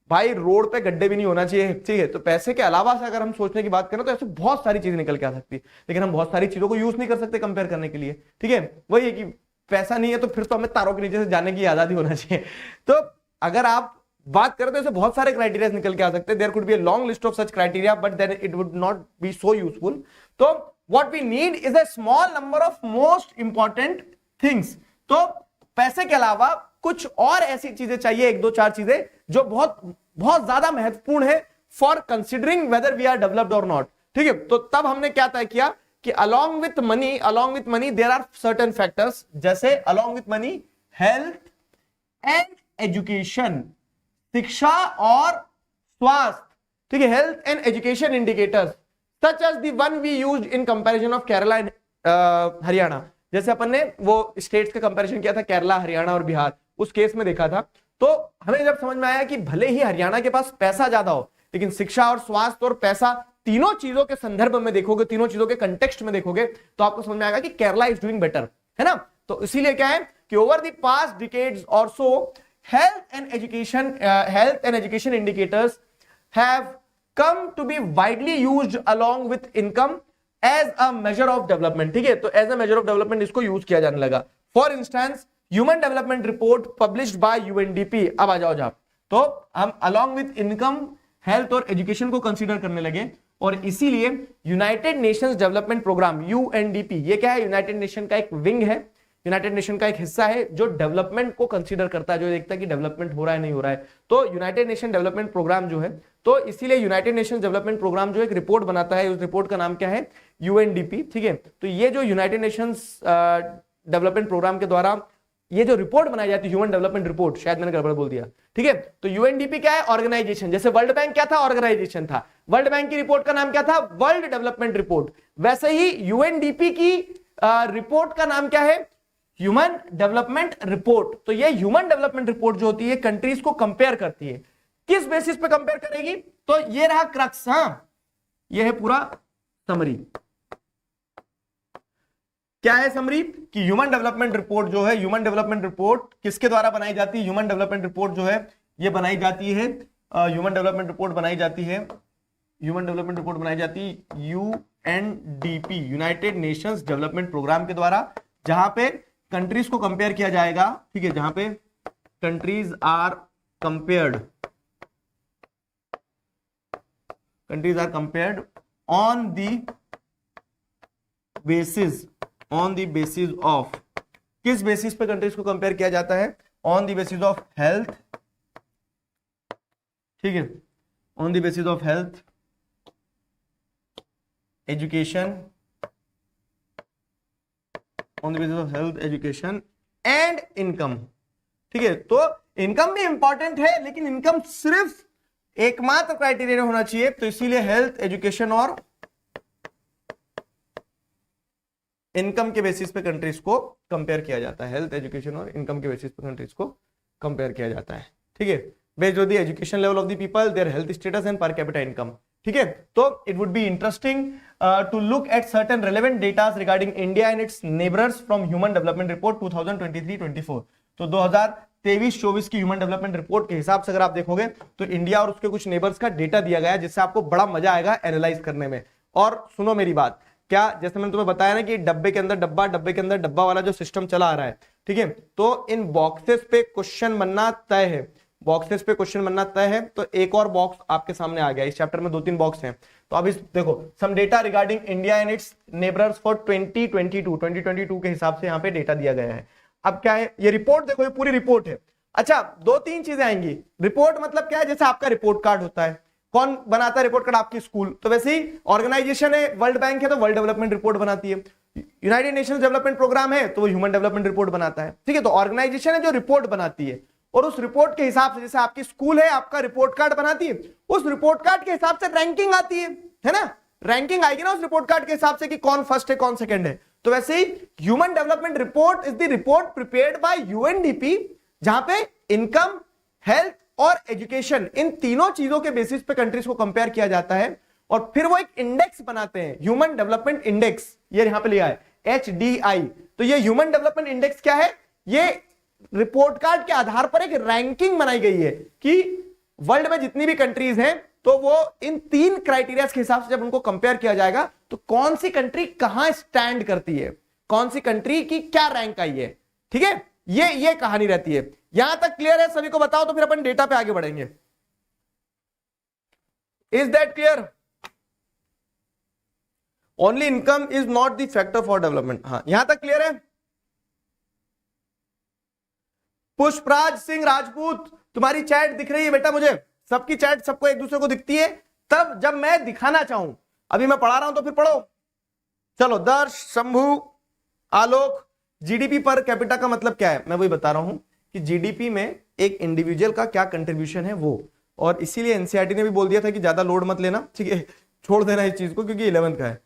Speaker 1: भाई रोड पे गड्ढे भी नहीं होना चाहिए, ठीक है। तो पैसे के अलावा से अगर हम सोचने की बात करें तो ऐसे बहुत सारी चीजें निकल के आ सकती है, लेकिन हम बहुत सारी चीजों को यूज नहीं कर सकते कंपेयर करने के लिए, ठीक है। वही है कि पैसा नहीं है तो फिर तो हमें तारों के नीचे से जाने की आजादी होना चाहिए। तो अगर आप बात करें तो ऐसे बहुत सारे क्राइटेरिया निकल के आ सकते हैं, there could be a long list of such criteria but then it would not be so useful. तो what we need is a small number of most important things. तो पैसे के अलावा कुछ और ऐसी चीजें चाहिए, 1-2-4 चीजें जो बहुत बहुत ज्यादा महत्वपूर्ण है for considering whether we are developed और नॉट, ठीक है। तो तब हमने क्या तय किया कि along with money there are certain factors, जैसे along with money health and education, शिक्षा और स्वास्थ्य, ठीक है, health and education indicators such as the one we used in comparison of Kerala and Haryana. जैसे अपन ने वो स्टेट्स का कंपैरिजन किया था, केरला, हरियाणा और बिहार, उस केस में देखा था। तो हमें जब समझ में आया कि भले ही हरियाणा के पास पैसा ज्यादा हो लेकिन शिक्षा और स्वास्थ्य और पैसा तीनों चीजों के संदर्भ में देखोगे, तीनों चीजों के कंटेक्स्ट में देखोगे तो आपको समझ में आएगा कि केरला इज डूइंग बेटर, है ना। तो इसीलिए क्या है कि ओवर द पास्ट डिकेड्स और सो health and education indicators have come to be widely used along with income as a measure of development, ठीक है। तो as a measure of development इसको यूज किया जाने लगा। For instance, Human Development Report published by UNDP, अब आ जाओ जब, तो हम along with income, health और education को कंसीडर करने लगे और इसीलिए United Nations Development Programme UNDP, ये क्या है, यूनाइटेड नेशन का एक विंग है, यूनाइटेड नेशन का एक हिस्सा है जो डेवलपमेंट को कंसीडर करता है, जो देखता है कि डेवलपमेंट हो रहा है नहीं हो रहा है। तो यूनाइटेड नेशन डेवलपमेंट प्रोग्राम जो है, तो इसीलिए यूनाइटेड नेशन डेवलपमेंट प्रोग्राम जो एक रिपोर्ट बनाता है, उस रिपोर्ट का नाम क्या है, यूएनडीपी। ठीक है, तो ये जो यूनाइटेड नेशंस डेवलपमेंट प्रोग्राम के द्वारा ये जो रिपोर्ट बनाई जाती है, ह्यूमन डेवलपमेंट रिपोर्ट, शायद मैंने गड़बड़ बोल दिया। ठीक है, तो यूएनडीपी क्या है, ऑर्गेनाइजेशन। जैसे वर्ल्ड बैंक क्या था, ऑर्गेनाइजेशन था। वर्ल्ड बैंक की रिपोर्ट का नाम क्या था, वर्ल्ड डेवलपमेंट रिपोर्ट। वैसे ही यूएनडीपी की रिपोर्ट का नाम क्या है, ह्यूमन डेवलपमेंट रिपोर्ट। तो ये ह्यूमन डेवलपमेंट रिपोर्ट जो होती है कंट्रीज को कंपेयर करती है। किस बेसिस पे कंपेयर करेगी, तो ये रहा क्रक्स। हाँ, ये है पूरा समरी। क्या है समरी, कि ह्यूमन डेवलपमेंट रिपोर्ट जो है, ह्यूमन डेवलपमेंट रिपोर्ट किसके द्वारा बनाई जाती है, ह्यूमन डेवलपमेंट रिपोर्ट जो है ये बनाई जाती है, ह्यूमन डेवलपमेंट रिपोर्ट बनाई जाती है, ह्यूमन डेवलपमेंट रिपोर्ट बनाई जाती है UNDP, United Nations Development Programme के द्वारा, जहां पे कंट्रीज को कंपेयर किया जाएगा। ठीक है, जहां पे countries are compared on the basis of, किस बेसिस पे कंट्रीज को कंपेयर किया जाता है, on the basis of health. ठीक है, on the basis of health, education, on the basis of health, education and income. ठीक है, तो इनकम भी इंपॉर्टेंट है, लेकिन इनकम सिर्फ एकमात्र क्राइटेरिया होना चाहिए। तो इसीलिए हेल्थ, एजुकेशन और इनकम के बेसिस पे कंट्रीज को कंपेयर किया जाता है। हेल्थ, एजुकेशन और इनकम के बेसिस पे कंट्रीज को कंपेयर किया जाता है। ठीक है, based on the education level of the people, their health status and per capita income. ठीक है, तो it would be interesting to look at certain relevant data regarding India and its neighbours from Human development Report 2023-24। तो 2023-24 की human development report के हिसाब से अगर आप देखोगे तो इंडिया और उसके कुछ नेबर्स का डेटा दिया गया है, जिससे आपको बड़ा मजा आएगा एनालाइज करने में। और सुनो मेरी बात, क्या, जैसे मैंने तुम्हें बताया ना कि डब्बे के अंदर डब्बा, डब्बे के अंदर डब्बा वाला जो सिस्टम चला आ रहा है। ठीक है, तो इन बॉक्सेस पे क्वेश्चन बनना तय है, बॉक्सेस पे क्वेश्चन बनना तय है। तो एक और बॉक्स आपके सामने आ गया, इस चैप्टर में 2-3 बॉक्स हैं। तो अब इस देखो, some data regarding India and its neighbours for 2022 के हिसाब से यहाँ पे डेटा दिया गया है। अब क्या है, ये रिपोर्ट देखो, ये पूरी रिपोर्ट है। अच्छा, 2-3 चीजें आएंगी। रिपोर्ट मतलब क्या है, जैसे आपका रिपोर्ट कार्ड होता है, कौन बनाता है रिपोर्ट कार्ड, आपकी स्कूल। तो वैसे ही ऑर्गेनाइजेशन है, वर्ल्ड बैंक है तो वर्ल्ड डेवलपमेंट रिपोर्ट बनाती है। यूनाइटेड नेशंस डेवलपमेंट प्रोग्राम है तो वो ह्यूमन डेवलपमेंट रिपोर्ट बनाता है। ठीक है, तो ऑर्गेनाइजेशन है जो रिपोर्ट बनाती है, और उस रिपोर्ट के हिसाब से, जैसे आपकी स्कूल है, आपका रिपोर्ट कार्ड बनाती है, उस रिपोर्ट कार्ड के हिसाब से रैंकिंग आती है ना, रैंकिंग आएगी ना उस रिपोर्ट कार्ड के हिसाब से कि कौन फर्स्ट है कौन सेकंड है। तो वैसे ही human development report is the report prepared by UNDP, जहां पे इनकम, हेल्थ और एजुकेशन, इन तीनों चीजों के बेसिस पे कंट्रीज को कंपेयर किया जाता है। और फिर वो एक इंडेक्स बनाते हैं, ह्यूमन डेवलपमेंट इंडेक्स, ये यहां पे लिया है HDI। तो ये ह्यूमन डेवलपमेंट इंडेक्स क्या है, ये रिपोर्ट कार्ड के आधार पर एक रैंकिंग बनाई गई है कि वर्ल्ड में जितनी भी कंट्रीज हैं, तो वो इन 3 क्राइटेरिया के हिसाब से जब उनको कंपेयर किया जाएगा तो कौन सी कंट्री कहां स्टैंड करती है, कौन सी कंट्री की क्या रैंक आई है। ठीक है, ये कहानी रहती है। यहां तक क्लियर है सभी को, बताओ तो फिर अपन डेटा पे आगे बढ़ेंगे। Is that clear? Only income is not the factor for development. हाँ, यहां तक क्लियर है? पुष्पराज सिंह राजपूत, तुम्हारी चैट दिख रही है बेटा मुझे? सबकी चैट सबको एक दूसरे को दिखती है तब जब मैं दिखाना चाहूं। अभी मैं पढ़ा रहा हूं तो फिर पढ़ो। चलो, दर्श, शंभू, आलोक, जीडीपी पर कैपिटा का मतलब क्या है, मैं वही बता रहा हूं कि जीडीपी में एक इंडिविजुअल का क्या कंट्रीब्यूशन है वो। और इसीलिए एनसीईआरटी ने भी बोल दिया था कि ज्यादा लोड मत लेना, ठीक है, छोड़ देना इस चीज को, क्योंकि 11th का है।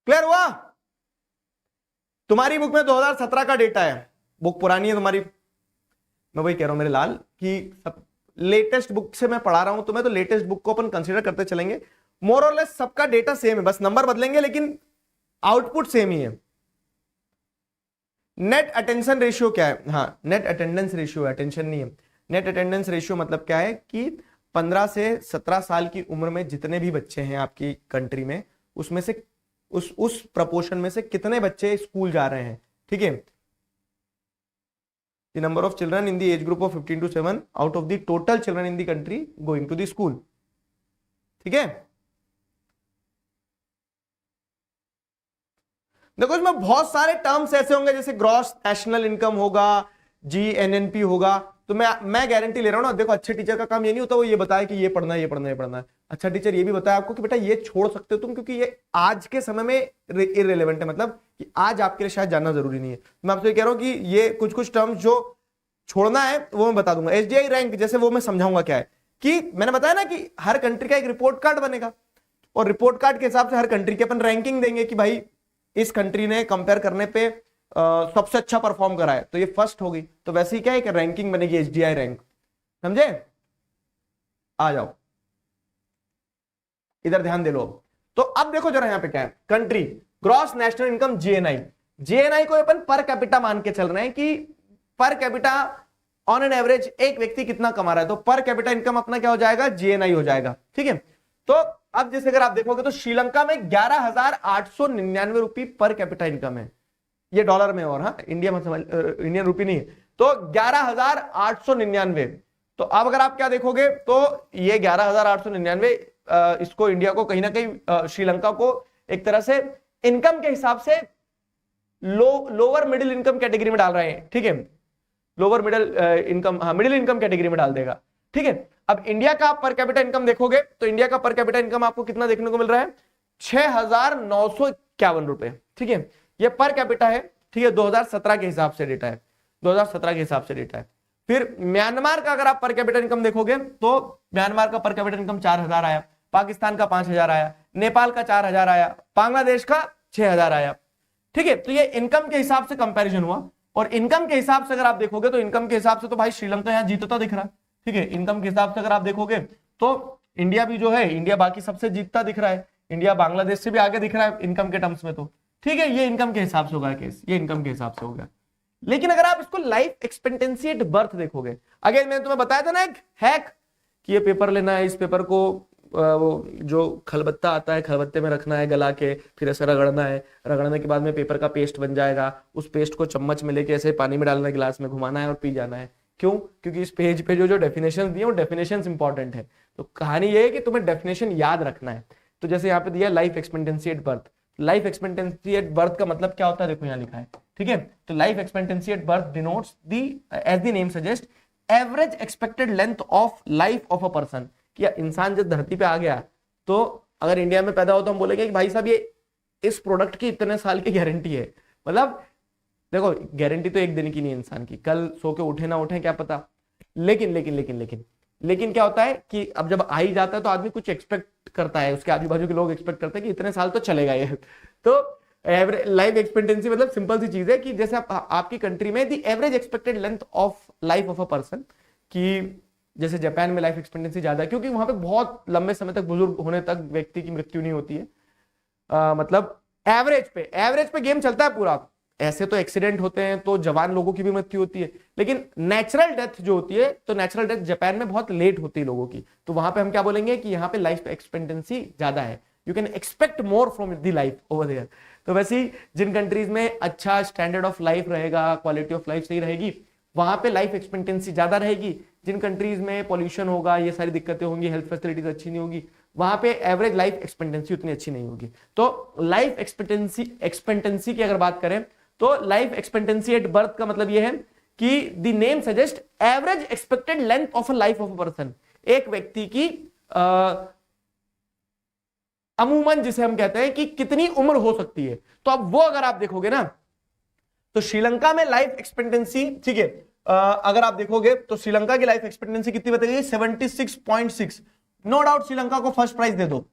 Speaker 1: क्लियर हुआ? तुम्हारी बुक में 2017 का डेटा है, बुक पुरानी है तुम्हारी। मैं वही कह रहा हूं मेरे लाल कि सब लेटेस्ट बुक से मैं पढ़ा रहा हूं तुम्हें, तो लेटेस्ट बुक को अपन कंसीडर करते चलेंगे। मोर और लेस सबका डेटा सेम है, बस नंबर बदलेंगे लेकिन आउटपुट सेम ही है। नेट अटेंशन रेशियो क्या है? हाँ, नेट अटेंडेंस रेशियो, अटेंशन नहीं है। नेट अटेंडेंस रेशियो मतलब क्या है कि 15 से 17 साल की उम्र में जितने भी बच्चे हैं आपकी कंट्री में, उसमें से उस प्रपोर्शन में से कितने बच्चे स्कूल जा रहे हैं। ठीक है, the number of children in the age group of 15 to 7 out of the total children in the country going to the school। ठीक है, देखो इसमें बहुत सारे टर्म्स ऐसे होंगे जैसे ग्रॉस नेशनल इनकम होगा, जीएनएनपी होगा, तो मैं गारंटी ले रहा हूं ना। देखो अच्छे टीचर का काम ये नहीं होता वो ये बताए कि ये पढ़ना है, ये पढ़ना है, ये पढ़ना है। अच्छा टीचर ये भी बताया आपको कि बेटा ये छोड़ सकते हो तुम, क्योंकि ये आज के समय में इररिलेवेंट है, मतलब कि आज आपके लिए शायद जानना जरूरी नहीं है। मैं आपसे कह रहा हूं कि ये कुछ कुछ टर्म्स जो छोड़ना है वो मैं बता दूंगा। एसडीआई रैंक जैसे वो मैं समझाऊंगा क्या है, कि मैंने बताया ना कि हर कंट्री का एक रिपोर्ट कार्ड बनेगा, और रिपोर्ट कार्ड के हिसाब से हर कंट्री की अपन रैंकिंग देंगे कि भाई इस कंट्री ने कंपेयर करने पे सबसे अच्छा परफॉर्म करा है तो ये फर्स्ट होगी। तो वैसे ही क्या है कि रैंकिंग बनेगी, एसडीआई रैंक, समझे? आ जाओ इधर ध्यान दे लो। तो अब देखो जरा यहां पे क्या है, country gross national income GNI. GNI को अपन पर कैपिटा मान के चल रहे हैं कि per capita on an average एक व्यक्ति कितना कमा रहा है, तो पर कैपिटा इनकम अपना क्या हो जाएगा, जीएनआई हो जाएगा। ठीक है, तो अब जैसे अगर आप देखोगे तो श्रीलंका में 11,899 रुपए पर कैपिटा इनकम है, ये डॉलर में, और हाँ इंडिया में इंडियन रुपी नहीं है, तो 11,899। तो अब अगर आप क्या देखोगे तो ये 11,899 इसको इंडिया को कहीं ना कहीं श्रीलंका को एक तरह से इनकम के हिसाब से लोअर मिडिल इनकम कैटेगरी में डाल रहे हैं। ठीक है, लोअर मिडिल इनकम, हाँ मिडिल इनकम कैटेगरी में डाल देगा। ठीक है, अब इंडिया का पर कैपिटा इनकम देखोगे तो इंडिया का पर कैपिटा इनकम आपको कितना देखने को मिल रहा है, 6,951 रुपए। ठीक है, ये पर कैपिटा है। ठीक है, 2017 के हिसाब से डेटा है, 2017 के हिसाब से डेटा है। फिर म्यांमार का अगर आप पर कैपिटा इनकम देखोगे तो म्यांमार का पर कैपिटा इनकम 4,000 आया, पाकिस्तान का 5,000 आया, नेपाल का 4,000 आया, बांग्लादेश का 6,000 आया। ठीक है, तो ये इनकम के हिसाब से कंपैरिजन हुआ, और इनकम के हिसाब से अगर आप देखोगे तो इनकम के हिसाब से तो भाई श्रीलंका यहां जीतता दिख रहा है। ठीक है, इनकम के हिसाब से अगर आप देखोगे तो इंडिया भी जो है, इंडिया बाकी सबसे जीतता दिख रहा है, इंडिया बांग्लादेश से भी आगे दिख रहा है इनकम के टर्म्स में। तो ठीक है, ये इनकम के हिसाब से होगा केस, ये इनकम के हिसाब से हो गया। लेकिन अगर आप इसको लाइफ एक्सपेक्टेंसी एट बर्थ देखोगे, अगेन मैंने तुम्हें बताया था ना एक हैक कि ये पेपर लेना है, इस पेपर को वो जो खलबत्ता आता है खलबत्ते में रखना है गला के, फिर ऐसे रगड़ना है, रगड़ने के बाद में पेपर का पेस्ट बन जाएगा, उस पेस्ट को चम्मच में लेके ऐसे पानी में डालना है, गिलास में घुमाना है और पी जाना है। क्यों? क्योंकि इस पेज पे जो डेफिनेशन दिए वो डेफिनेशन इंपॉर्टेंट है। तो कहानी ये है कि तुम्हें डेफिनेशन याद रखना है। तो जैसे यहाँ पे दिया life expectancy at birth, life expectancy at birth का मतलब क्या होता है, देखो यहाँ लिखा है। ठीक है, तो life expectancy at birth denotes the as the name suggest average expected length of life of a person. कि इंसान जब धरती पे आ गया तो अगर इंडिया में पैदा हो तो हम बोलेंगे कि भाई साहब ये इस प्रोडक्ट की इतने साल की गारंटी है। मतलब देखो गारंटी तो एक दिन की नहीं है इंसान की, कल सो के उठे ना उठे क्या पता। लेकिन लेकिन लेकिन लेकिन लेकिन क्या होता है कि अब जब आ ही जाता है तो आदमी कुछ एक्सपेक्ट करता है, उसके आजू बाजू के लोग एक्सपेक्ट करते हैं कि इतने साल तो चलेगा ये। तो एवरेज लाइफ एक्सपेक्टेंसी मतलब सिंपल सी चीज है कि जैसे आपकी कंट्री में the average expected length of life of a person, कि जैसे जापान में लाइफ एक्सपेक्टेंसी ज्यादा है क्योंकि वहां पे बहुत लंबे समय तक बुजुर्ग होने तक व्यक्ति की मृत्यु नहीं होती है। मतलब एवरेज पे गेम चलता है पूरा। ऐसे तो एक्सीडेंट होते हैं तो जवान लोगों की भी मृत्यु होती है, लेकिन नेचुरल डेथ जो होती है तो नेचुरल डेथ जापान में बहुत लेट होती है लोगों की। तो वहां पे हम क्या बोलेंगे कि यहाँ पे लाइफ एक्सपेक्टेंसी ज्यादा है, you can expect more from the life over there. तो वैसे ही जिन कंट्रीज में अच्छा स्टैंडर्ड ऑफ लाइफ रहेगा, क्वालिटी ऑफ लाइफ सही रहेगी, वहां पे लाइफ एक्सपेक्टेंसी ज्यादा रहेगी। जिन कंट्रीज में पॉल्यूशन होगा, ये सारी दिक्कतें होंगी, हेल्थ फैसिलिटीज अच्छी नहीं होगी, वहां पे एवरेज लाइफ एक्सपेक्टेंसी उतनी अच्छी नहीं होगी। तो लाइफ एक्सपेक्टेंसी की अगर बात करें तो लाइफ एक्सपेक्टेंसी एट बर्थ का मतलब यह है कि the name suggest average expected length of a life of a person, एक व्यक्ति की अमूमन जिसे हम कहते हैं कि कितनी उम्र हो सकती है। तो अब वो अगर आप देखोगे ना तो श्रीलंका में लाइफ एक्सपेक्टेंसी, ठीक है, अगर आप देखोगे तो श्रीलंका की लाइफ एक्सपेक्टेंसी कितनी बताइए, 76.6। नो डाउट श्रीलंका को फर्स्ट प्राइज दे दो।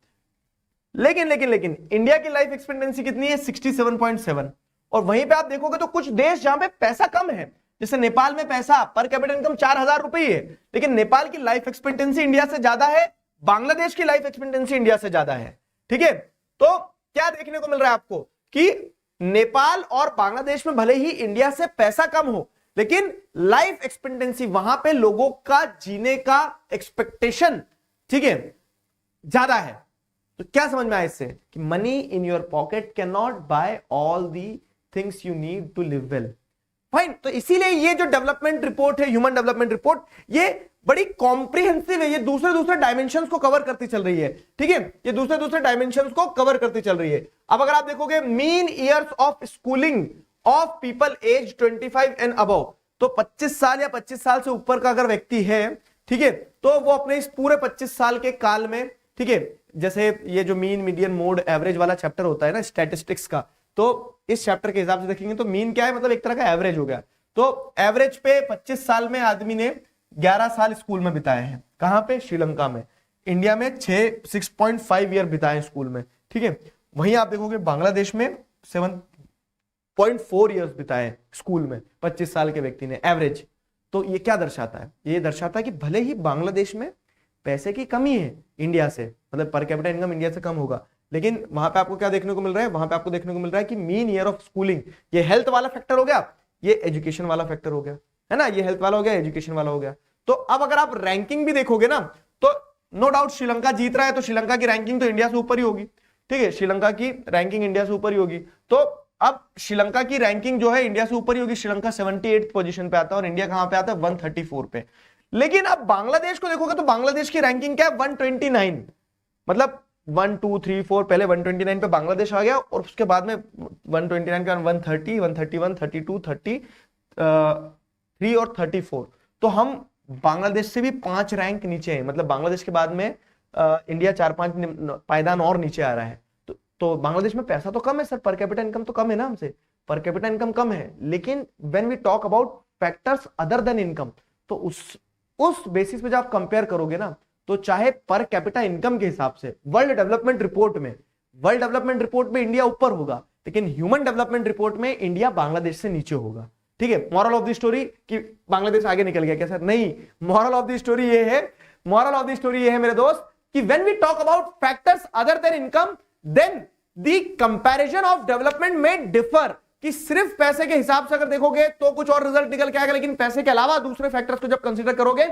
Speaker 1: लेकिन लेकिन लेकिन इंडिया की लाइफ एक्सपेक्टेंसी कितनी है, 67.7। और वहीं पे आप देखोगे तो कुछ देश जहां पे पैसा कम है, जैसे नेपाल में पैसा पर कैपिटल इनकम 4,000 रुपए है, लेकिन नेपाल की लाइफ एक्सपेक्टेंसी इंडिया से ज्यादा है, बांग्लादेश की लाइफ एक्सपेक्टेंसी इंडिया से ज्यादा है। ठीक है, तो क्या देखने को मिल रहा है आपको कि नेपाल और बांग्लादेश में भले ही इंडिया से पैसा कम हो, लेकिन लाइफ एक्सपेक्टेंसी वहां पे लोगों का जीने का एक्सपेक्टेशन, ठीक है, ज्यादा है। तो क्या समझ में आया इससे कि money in your pocket can not buy all the things you need to live well. Fine. तो इसीलिए ये जो डेवलपमेंट रिपोर्ट है, ह्यूमन डेवलपमेंट रिपोर्ट, ये बड़ी कॉम्प्रिहेंसिव है, ये दूसरे डायमेंशंस को कवर करती चल रही है, ठीक है, ये दूसरे डायमेंशंस को कवर करती चल रही है। अब अगर आप देखोगे mean years of schooling of people age 25 and above, तो 25 साल या 25 साल से ऊपर का अगर व्यक्ति है, ठीक है, तो वो अपने इस पूरे 25 साल के काल में, ठीक है, जैसे ये जो मीन मीडियन मोड एवरेज वाला चैप्टर होता है ना स्टैटिस्टिक्स का, तो इस चैप्टर के हिसाब से देखेंगे तो मीन क्या है, मतलब एक तरह का एवरेज हो गया। तो एवरेज पे 25 साल में आदमी ने 11 साल स्कूल में बिताए हैं। कहां पे? श्रीलंका में। इंडिया में 6.5 ईयर बिताए स्कूल में, ठीक है। वहीं आप देखोगे बांग्लादेश में 7.4 ईयर्स बिताए स्कूल में 25 साल के व्यक्ति ने एवरेज। तो ये क्या दर्शाता है? ये दर्शाता है कि भले ही बांग्लादेश में पैसे की कमी है इंडिया से, मतलब पर कैपिटा इनकम इंडिया से कम होगा, लेकिन वहां पे आपको क्या देखने को मिल रहा है? वहां पे आपको देखने को मिल रहा है कि मीन ईयर ऑफ स्कूलिंग, ये हेल्थ वाला फैक्टर हो गया, ये एजुकेशन वाला फैक्टर हो गया, है ना, ये हेल्थ वाला हो गया, एजुकेशन वाला हो गया। तो अब अगर आप रैंकिंग भी देखोगे ना, तो नो डाउट श्रीलंका जीत रहा है, तो श्रीलंका की रैंकिंग तो इंडिया से ऊपर ही होगी, ठीक है, श्रीलंका की रैंकिंग इंडिया से ऊपर ही होगी। तो अब श्रीलंका की रैंकिंग जो है इंडिया से ऊपर ही होगी, श्रीलंका 78 पोजीशन पे आता है और इंडिया कहां पे आता है? 134 पे। लेकिन अब बांग्लादेश को देखोगे तो बांग्लादेश की रैंकिंग क्या है? 129, मतलब 1 2 3 4, पहले 129 पे बांग्लादेश आ गया और उसके बाद में 129 का 130, 131, 32, 33 और 34। तो हम बांग्लादेश से भी 5 रैंक नीचे हैं, मतलब बांग्लादेश के बाद में इंडिया 4-5 पायदान और नीचे आ रहा है। तो बांग्लादेश में पैसा तो कम है सर, पर कैपिटा इनकम तो कम है ना, हमसे पर कैपिटा इनकम कम है, लेकिन when we talk about factors other than income, तो उस बेसिस पे जब आप कंपेयर करोगे ना, तो चाहे पर कैपिटा इनकम के हिसाब से वर्ल्ड डेवलपमेंट रिपोर्ट में इंडिया ऊपर होगा, लेकिन ह्यूमन डेवलपमेंट रिपोर्ट में इंडिया बांग्लादेश से नीचे होगा, ठीक है। मॉरल ऑफ द स्टोरी कि बांग्लादेश आगे निकल गया क्या सर? नहीं, मॉरल ऑफ द स्टोरी ये है मेरे दोस्त कि when we talk about factors other than income, then the comparison of development में डिफर, कि सिर्फ पैसे के हिसाब से अगर देखोगे तो कुछ और रिजल्ट निकल के आएगा, लेकिन पैसे के अलावा दूसरे फैक्टर्स को जब कंसीडर करोगे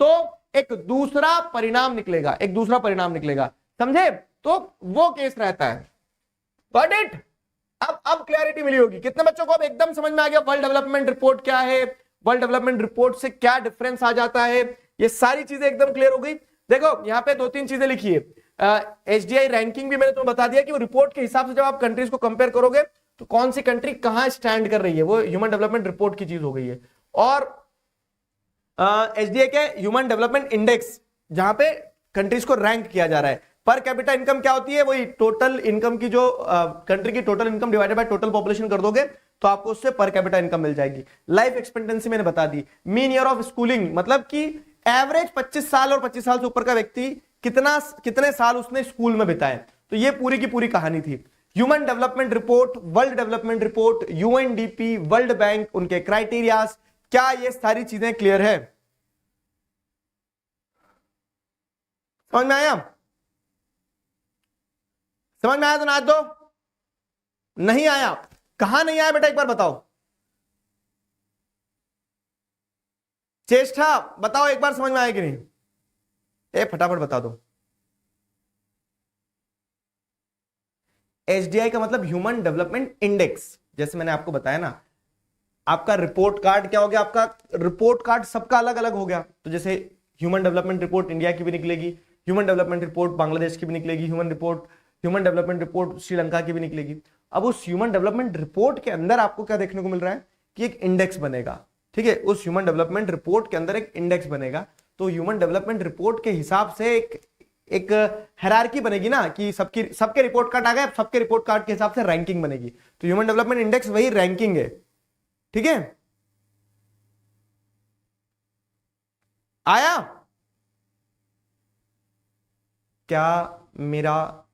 Speaker 1: तो एक दूसरा परिणाम निकलेगा, समझे? तो वो केस रहता है। Got it? अब क्लैरिटी मिली होगी कितने बच्चों को? अब एकदम समझ में आ गया वर्ल्ड डेवलपमेंट रिपोर्ट क्या है, वर्ल्ड डेवलपमेंट रिपोर्ट से क्या डिफरेंस आ जाता है, ये सारी चीजें एकदम क्लियर हो गई। देखो यहां पे 2-3 चीजें लिखी है। HDI रैंकिंग भी मैंने तुम्हें बता दिया कि वो रिपोर्ट के हिसाब से जब आप कंट्रीज को कंपेयर करोगे तो कौन सी कंट्री कहां स्टैंड कर रही है, वो ह्यूमन डेवलपमेंट रिपोर्ट की चीज हो गई है। और HDI के ह्यूमन डेवलपमेंट इंडेक्स, जहां पे कंट्रीज को रैंक किया जा रहा है। पर कैपिटा इनकम क्या होती है? वही टोटल इनकम की जो कंट्री की total income divided by total population कर दोगे तो आपको उससे पर कैपिटा इनकम मिल जाएगी। लाइफ एक्सपेक्टेंसी मैंने बता दी। मीन ईयर ऑफ स्कूलिंग, मतलब कि एवरेज 25 साल और 25 साल से ऊपर का व्यक्ति कितने साल उसने स्कूल में बिताए, तो ये पूरी की पूरी कहानी थी। Human development report, world development report, UNDP, world bank, उनके क्राइटेरियाज, क्या ये सारी चीजें क्लियर है? समझ में आया? समझ में आया तो नाच दो। नहीं आया? कहां नहीं आया बेटा, एक बार बताओ। चेष्टा बताओ एक बार, समझ में आया कि नहीं? फटाफट बता दो। HDI का मतलब ह्यूमन डेवलपमेंट इंडेक्स, जैसे मैंने आपको बताया ना, आपका रिपोर्ट कार्ड क्या हो गया? आपका रिपोर्ट कार्ड सबका अलग अलग हो गया। तो जैसे ह्यूमन डेवलपमेंट रिपोर्ट इंडिया की भी निकलेगी, ह्यूमन डेवलपमेंट रिपोर्ट बांग्लादेश की भी निकलेगी, ह्यूमन डेवलपमेंट रिपोर्ट श्रीलंका की भी निकलेगी। अब उस ह्यूमन डेवलपमेंट रिपोर्ट के अंदर आपको क्या देखने को मिल रहा है कि एक इंडेक्स बनेगा, ठीक है, उस ह्यूमन डेवलपमेंट रिपोर्ट के अंदर एक इंडेक्स बनेगा। तो ह्यूमन डेवलपमेंट रिपोर्ट के हिसाब से एक हायरार्की बनेगी ना, कि सबके रिपोर्ट कार्ड आ गए, सबके रिपोर्ट कार्ड के हिसाब से रैंकिंग बनेगी। तो ह्यूमन डेवलपमेंट इंडेक्स वही रैंकिंग है, ठीक है। आया? क्या मेरा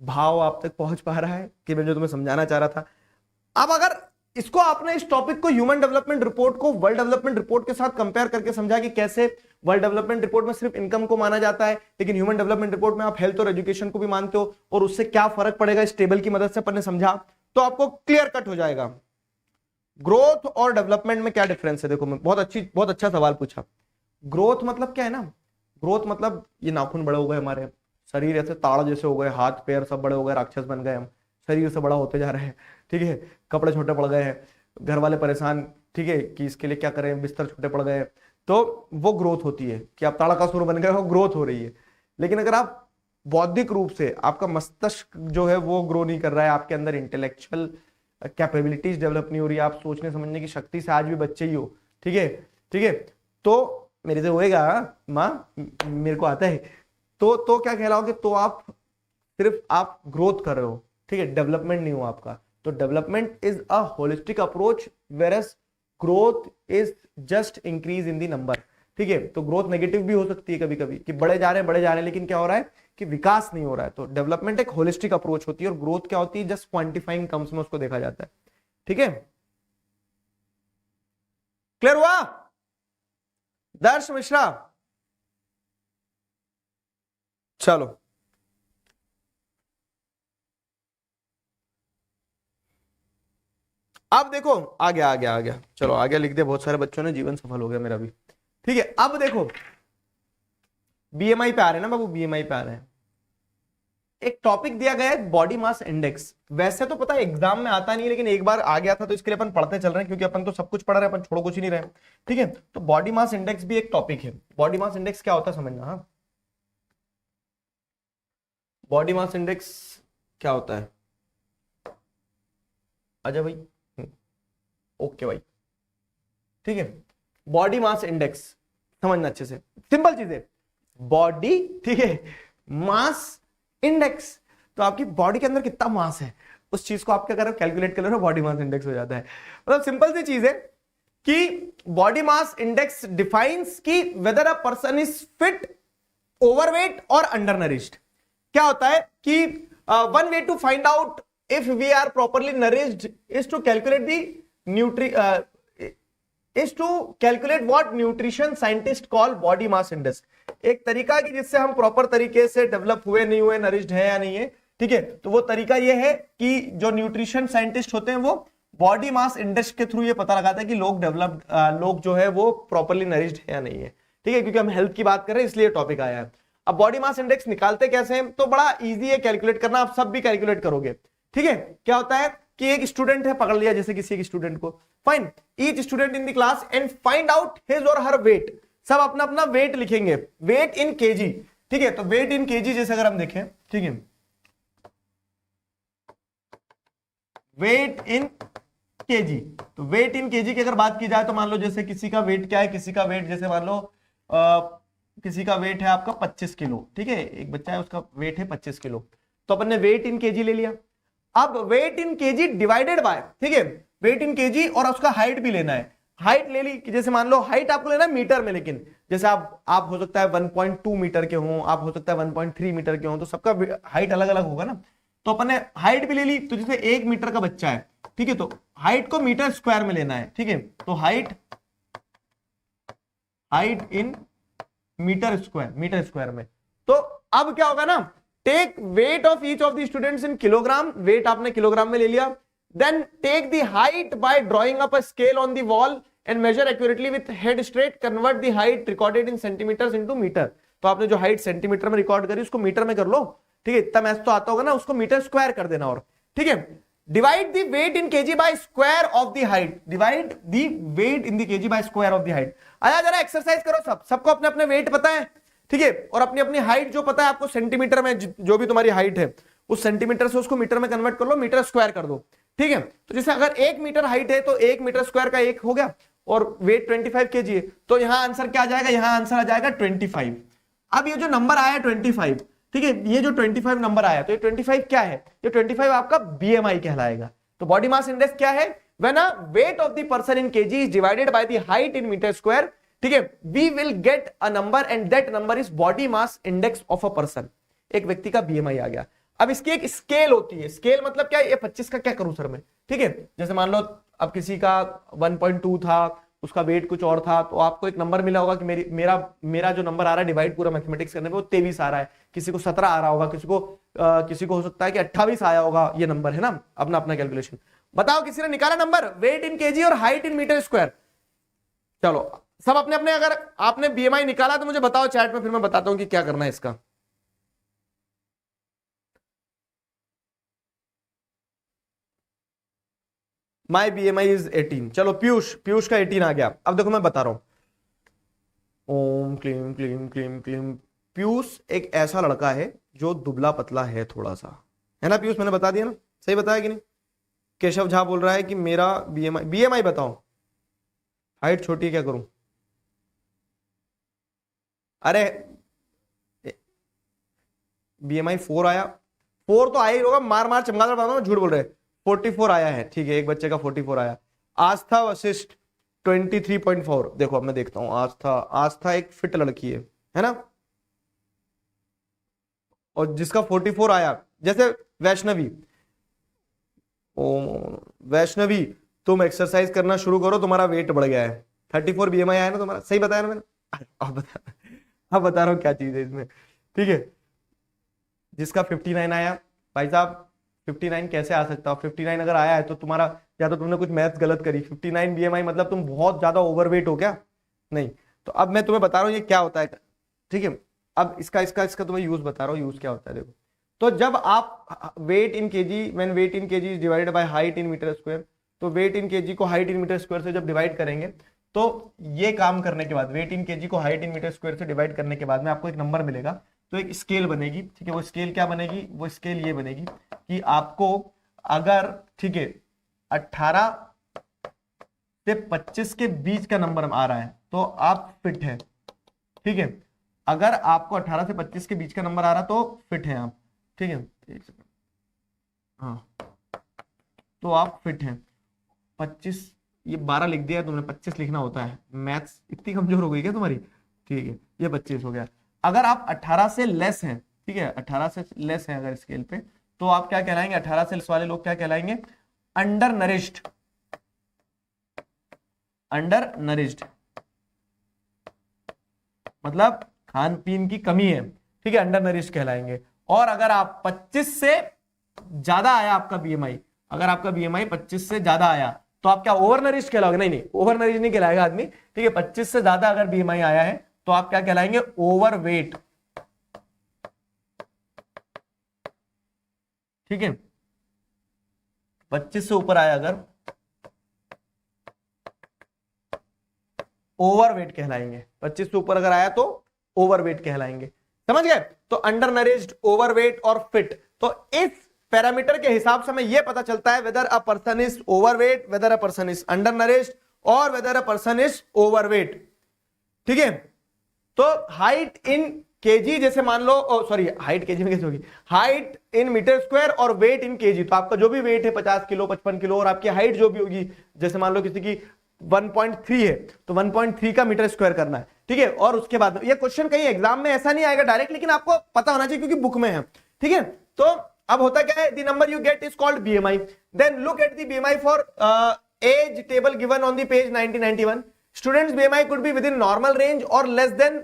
Speaker 1: भाव आप तक पहुंच पा रहा है कि मैं जो तुम्हें समझाना चाह रहा था? अब अगर इसको आपने, इस टॉपिक को, ह्यूमन डेवलपमेंट रिपोर्ट को वर्ल्ड डेवलपमेंट रिपोर्ट के साथ कंपेयर करके समझा कि कैसे वर्ल्ड डेवलपमेंट रिपोर्ट में सिर्फ इनकम को माना जाता है, लेकिन ह्यूमन डेवलपमेंट रिपोर्ट में आप हेल्थ और एजुकेशन को भी मानते हो, और उससे क्या फर्क पड़ेगा इस टेबल की मदद से अपन ने समझा, तो आपको क्लियर कट हो जाएगा। ग्रोथ और डेवलपमेंट में क्या डिफरेंस है? देखो, मैं बहुत अच्छा सवाल पूछा। ग्रोथ मतलब क्या है ना? ग्रोथ मतलब ये नाखून बड़े हो गए, हमारे शरीर ऐसे ताड़ जैसे हो गए, हाथ पैर सब बड़े हो गए, राक्षस बन गए हम, शरीर से बड़ा होते जा रहे हैं, ठीक है, कपड़े छोटे पड़ गए हैं, घर वाले परेशान, ठीक है, कि इसके लिए क्या करें, बिस्तर छोटे पड़ गए, तो वो ग्रोथ होती है कि आप ताड़कासुर बन गए हो, ग्रोथ हो रही है। लेकिन अगर आप बौद्धिक रूप से, आपका मस्तिष्क जो है वो ग्रो नहीं कर रहा है, आपके अंदर इंटेलेक्चुअल कैपेबिलिटीज डेवलप नहीं हो रही है, आप सोचने समझने की शक्ति से आज भी बच्चे ही हो, ठीक है, ठीक है, तो मेरे से होएगा माँ, मेरे को आता है, तो क्या कहलाओगे, तो आप सिर्फ आप ग्रोथ कर रहे हो, ठीक है, डेवलपमेंट नहीं हो आपका। तो development is a holistic approach, versus growth is just increase in the number, ठीक है। तो ग्रोथ नेगेटिव भी हो सकती है कभी कभी, कि बड़े जा रहे हैं, लेकिन क्या हो रहा है कि विकास नहीं हो रहा है। तो डेवलपमेंट एक होलिस्टिक अप्रोच होती है, और ग्रोथ क्या होती है, जस्ट क्वांटिफाइंग टर्म्स में उसको देखा जाता है, ठीक है। क्लियर हुआ दर्श मिश्रा? चलो अब देखो, आ गया, चलो आ गया, लिख दिया बहुत सारे बच्चों ने, जीवन सफल हो गया मेरा भी, ठीक है। अब देखो बीएमआई पे आ रहे हैं ना बाबू, बीएमआई पे आ रहे हैं। एक टॉपिक दिया गया है बॉडी मास इंडेक्स। वैसे तो पता है एग्जाम में आता नहीं, लेकिन एक बार आ गया था तो इसके लिए अपन पढ़ते चल रहे हैं, क्योंकि अपन तो सब कुछ पढ़ रहे हैं, अपन छोड़ो कुछ ही नहीं रहे, ठीक है। तो बॉडी मास इंडेक्स भी एक टॉपिक है। बॉडी मास इंडेक्स क्या होता है समझना। हाँ, बॉडी मास इंडेक्स क्या होता है, अजय भाई? ओके भाई, ठीक है। बॉडी मास इंडेक्स समझना अच्छे से, सिंपल चीज है, बॉडी, ठीक है, मास इंडेक्स। तो आपकी बॉडी के अंदर कितना मास है, उस चीज को आप क्या कर रहे हो, कैलकुलेट कर रहे हो, बॉडी मास इंडेक्स हो जाता है। मतलब सिंपल सी चीज है कि बॉडी मास इंडेक्स डिफाइंस कि whether a person is fit, overweight और अंडर नरिश्ड। क्या होता है कि one way to find out if we are properly nourished is to calculate the is to calculate what nutrition scientists call body mass index। एक तरीका कि जिससे हम प्रॉपर तरीके से डेवलप हुए नहीं हुए, नरिश्ड है या नहीं है, ठीक है। तो वो तरीका ये है कि जो न्यूट्रिशन साइंटिस्ट होते हैं वो बॉडी मास इंडेक्स के थ्रू ये पता लगाता है कि लोग जो है वो प्रॉपरली नरिश्ड है या नहीं है, ठीक है। क्योंकि हम हेल्थ की बात कर रहे हैं इसलिए टॉपिक आया है। अब बॉडी मास इंडेक्स निकालते कैसे हैं, तो बड़ा ईजी है कैलकुलेट करना, आप सब भी कैलकुलेट करोगे, ठीक है। क्या होता है कि एक स्टूडेंट है, पकड़ लिया जैसे किसी एक स्टूडेंट को, fine, each student in the class and find out his और हर वेट। सब अपना अपना वेट लिखेंगे, वेट इन केजी, ठीक है। तो वेट इन केजी जैसे अगर हम देखें, ठीक है, वेट इन केजी, तो वेट इन केजी की अगर बात की जाए तो मान लो जैसे किसी का वेट क्या है, किसी का वेट जैसे मान लो किसी का वेट है आपका 25 किलो, ठीक है, एक बच्चा है उसका वेट है 25 किलो, तो अपन ने वेट इन केजी ले लिया। अब weight in kg divided by, ठीक है, वेट इन केजी और उसका हाइट भी लेना है। हाइट ले ली कि जैसे मान लो हाइट आपको लेना है मीटर में, लेकिन जैसे आप हो सकता है 1.2 मीटर के हो, आप हो सकता है 1.3 मीटर के हो, तो सबका हाइट अलग अलग होगा ना। तो अपन ने हाइट भी ले ली, तो जैसे 1 मीटर का बच्चा है, ठीक है, तो हाइट को मीटर स्क्वायर में लेना है, ठीक है। तो हाइट इन मीटर स्क्वायर में। तो अब क्या होगा ना, take weight of each of the students in kilogram, weight आपने किलोग्राम में ले लिया, then take the height by drawing up a scale on the wall and measure accurately with head straight, convert the height recorded in centimetres into metre. तो आपने जो height centimetre में record करी उसको मीटर में कर लो, ठीक है, इतना मैथ तो आता होगा ना, उसको मीटर स्क्वायर कर देना, और ठीक है, divide the weight in kg by square of the height, divide the weight in the kg by square of the height. आया जरा एक्सरसाइज करो, सबको अपने अपने वेट पता है, ठीक है, और अपनी अपनी हाइट जो पता है आपको सेंटीमीटर में, जो भी तुम्हारी हाइट है उस सेंटीमीटर से उसको मीटर में कन्वर्ट कर लो, मीटर स्क्वायर कर दो, ठीक है। तो जैसे अगर 1 मीटर हाइट है तो 1 मीटर स्क्वायर का 1 हो गया, और वेट 25 केजी है, तो यहां आंसर क्या आ जाएगा, यहां आंसर आ जाएगा 25। अब ये जो नंबर आया 25, ठीक है, ये जो 25 नंबर आया, तो ये 25 क्या है, ये 25 आपका बीएमआई कहलाएगा। तो बॉडी मास इंडेक्स क्या है, when a weight of the person in kg is divided by the height in metre square, ठीक है, we will get a number and that number is body mass index of a person. एक व्यक्ति का BMI आ गया। अब इसकी एक scale होती है, स्केल मतलब क्या, ये 25 का क्या करूं सर मैं, ठीक है, जैसे मान लो अब किसी का 1.2 था, उसका वेट कुछ और था, तो आपको एक नंबर मिला होगा कि मेरा जो नंबर आ रहा है डिवाइड पूरा मैथमेटिक्स करने में वो 23 आ रहा है, किसी को 17 आ रहा होगा, किसी को हो सकता है कि 28 आया होगा, ये नंबर है ना, अपना अपना कैलकुलेशन। बताओ किसी ने निकाला नंबर, वेट इन केजी और हाइट इन मीटर स्क्वायर। चलो सब अपने अपने, अगर आपने बीएमआई निकाला तो मुझे बताओ चैट में, फिर मैं बताता हूं कि क्या करना है इसका। माई BMI इज 18। चलो पीयूष, पीयूष का 18 आ गया। अब देखो मैं बता रहा हूं, ओम क्लीम क्लीम क्लीम क्लीम। पीयूष एक ऐसा लड़का है जो दुबला पतला है थोड़ा सा, है ना पीयूष? मैंने बता दिया ना, सही बताया कि नहीं? केशव झा बोल रहा है कि मेरा BMI बताओ, हाइट छोटी क्या करूं? अरे BMI 4 आया, 4 तो आया ही होगा, मार मार चमगादड़ बताओ, झूठ बोल रहे। 44 आया है, ठीक है, एक बच्चे का 44 आया। आस्था वशिष्ठ 23.4। देखो अब मैं देखता हूं, आस्था एक फिट लड़की है ना? और जिसका 44 आया, जैसे वैष्णवी, ओ वैष्णवी तुम एक्सरसाइज करना शुरू करो, तुम्हारा वेट बढ़ गया है। 34 BMI आया ना तुम्हारा, सही बताया ना मैंने? अब बता रहा हूं क्या चीज है इसमें, ठीक है। जिसका 59 आया, भाई साहब 59 कैसे आ सकता है? 59 अगर आया है तो तुम्हारा, या तो तुमने कुछ मैथ्स गलत करी। 59 BMI मतलब तुम बहुत ज्यादा ओवरवेट हो क्या? नहीं। तो अब मैं तुम्हें बता रहा हूँ ये क्या होता है, ठीक है। अब इसका तुम्हें यूज बता रहा हूँ, यूज क्या होता है देखो। तो जब आप weight in kg, when weight in kg is divided by height in metre square, तो वेट इन केजी को हाइट इन मीटर स्क्वायर से जब डिवाइड करेंगे, तो ये काम करने के बाद, वेट इन केजी को हाइट इन मीटर स्क्वायर से डिवाइड करने के बाद में आपको एक नंबर मिलेगा। तो एक स्केल बनेगी, ठीक है। वो स्केल क्या बनेगी? वो स्केल ये बनेगी कि आपको अगर, ठीक है, 18 से 25 के बीच का नंबर आ रहा है तो आप फिट है, ठीक है। अगर आपको 18 से 25 के बीच का नंबर आ रहा तो फिट है आप, ठीक है। एक सेकंड, हाँ, तो आप फिट हैं। 25, ये 12 लिख दिया तुमने, 25 लिखना होता है। मैथ्स इतनी कमजोर हो गई क्या तुम्हारी? ठीक है, ये 25 हो गया। अगर आप 18 से लेस हैं, ठीक है, 18 से लेस है अगर स्केल पे, तो आप क्या कहलाएंगे? 18 से लेस वाले लोग क्या कहलाएंगे? अंडर नरिश्ड, अंडर नरिश्ड मतलब खान पीन की कमी है, ठीक है, अंडर नरिश्ड कहलाएंगे। और अगर आप 25 से ज्यादा आया आपका BMI, अगर आपका BMI 25 से ज्यादा आया तो आप क्या ओवर नरिश्ड कहलाओगे? नहीं, ओवर नरिश्ड नहीं कहलाएगा आदमी, ठीक है। 25 से ज्यादा अगर BMI आया है तो आप क्या कहलाएंगे? ओवर वेट, ठीक है। 25 से ऊपर आया अगर, ओवरवेट कहलाएंगे। 25 से ऊपर अगर आया तो ओवरवेट कहलाएंगे, समझ गए? तो अंडर नरिश्ड, ओवरवेट और फिट। तो इस पैरामीटर के हिसाब से हमें यह पता चलता है whether a person is overweight, whether a person is undernourished और whether a person is overweight, ठीक है। तो हाइट इन केजी, जैसे मान लो, सॉरी हाइट केजी में कैसे होगी? हाइट इन मीटर स्क्वायर और वेट इन केजी। तो आपका जो भी वेट है 50 किलो, 55 किलो, और आपकी हाइट जो भी होगी, जैसे मान लो किसी की 1.3 है तो 1.3 का मीटर स्क्वायर करना है, ठीक है। और उसके बाद ये क्वेश्चन कहीं एग्जाम में ऐसा नहीं आएगा डायरेक्ट, लेकिन आपको पता होना चाहिए क्योंकि बुक में है, ठीक है। तो अब होता क्या है? The number you get is called BMI। Then look at the BMI for age table given on the page 1991। Students BMI could be within normal range or less than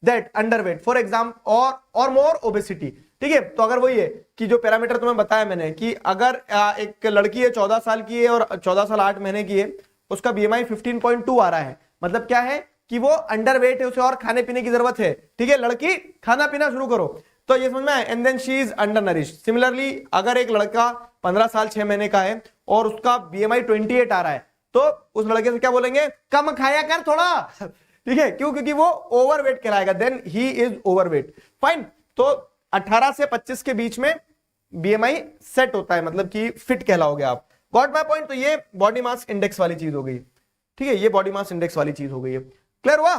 Speaker 1: that, underweight for example or more obesity, ठीक है। तो अगर वही है कि जो parameter तुम्हें बताया मैंने कि अगर एक लड़की है 14 साल की है और 14 साल 8 महीने की है, उसका BMI 15.2 आ रहा है, मतलब क्या है कि वो अंडरवेट है, उसे और खाने पीने की जरूरत है, ठीक है। लड़की खाना पीना शुरू करो, तो ये समझ में आया। And then she is undernourished. Similarly अगर एक लड़का 15 साल 6 महीने का है और उसका BMI 28 आ रहा है, तो उस लड़के से क्या बोलेंगे? कम खाया कर थोड़ा, ठीक है। क्यों? क्योंकि वो ओवरवेट कहलाएगा, then he is overweight, fine. तो 18 से 25 के बीच में BMI सेट होता है, मतलब कि फिट कहलाओगे आप। Got my point? तो ये बॉडी मास इंडेक्स वाली चीज हो गई, ठीक है, ये बॉडी मास इंडेक्स वाली चीज हो गई है। क्लियर हुआ?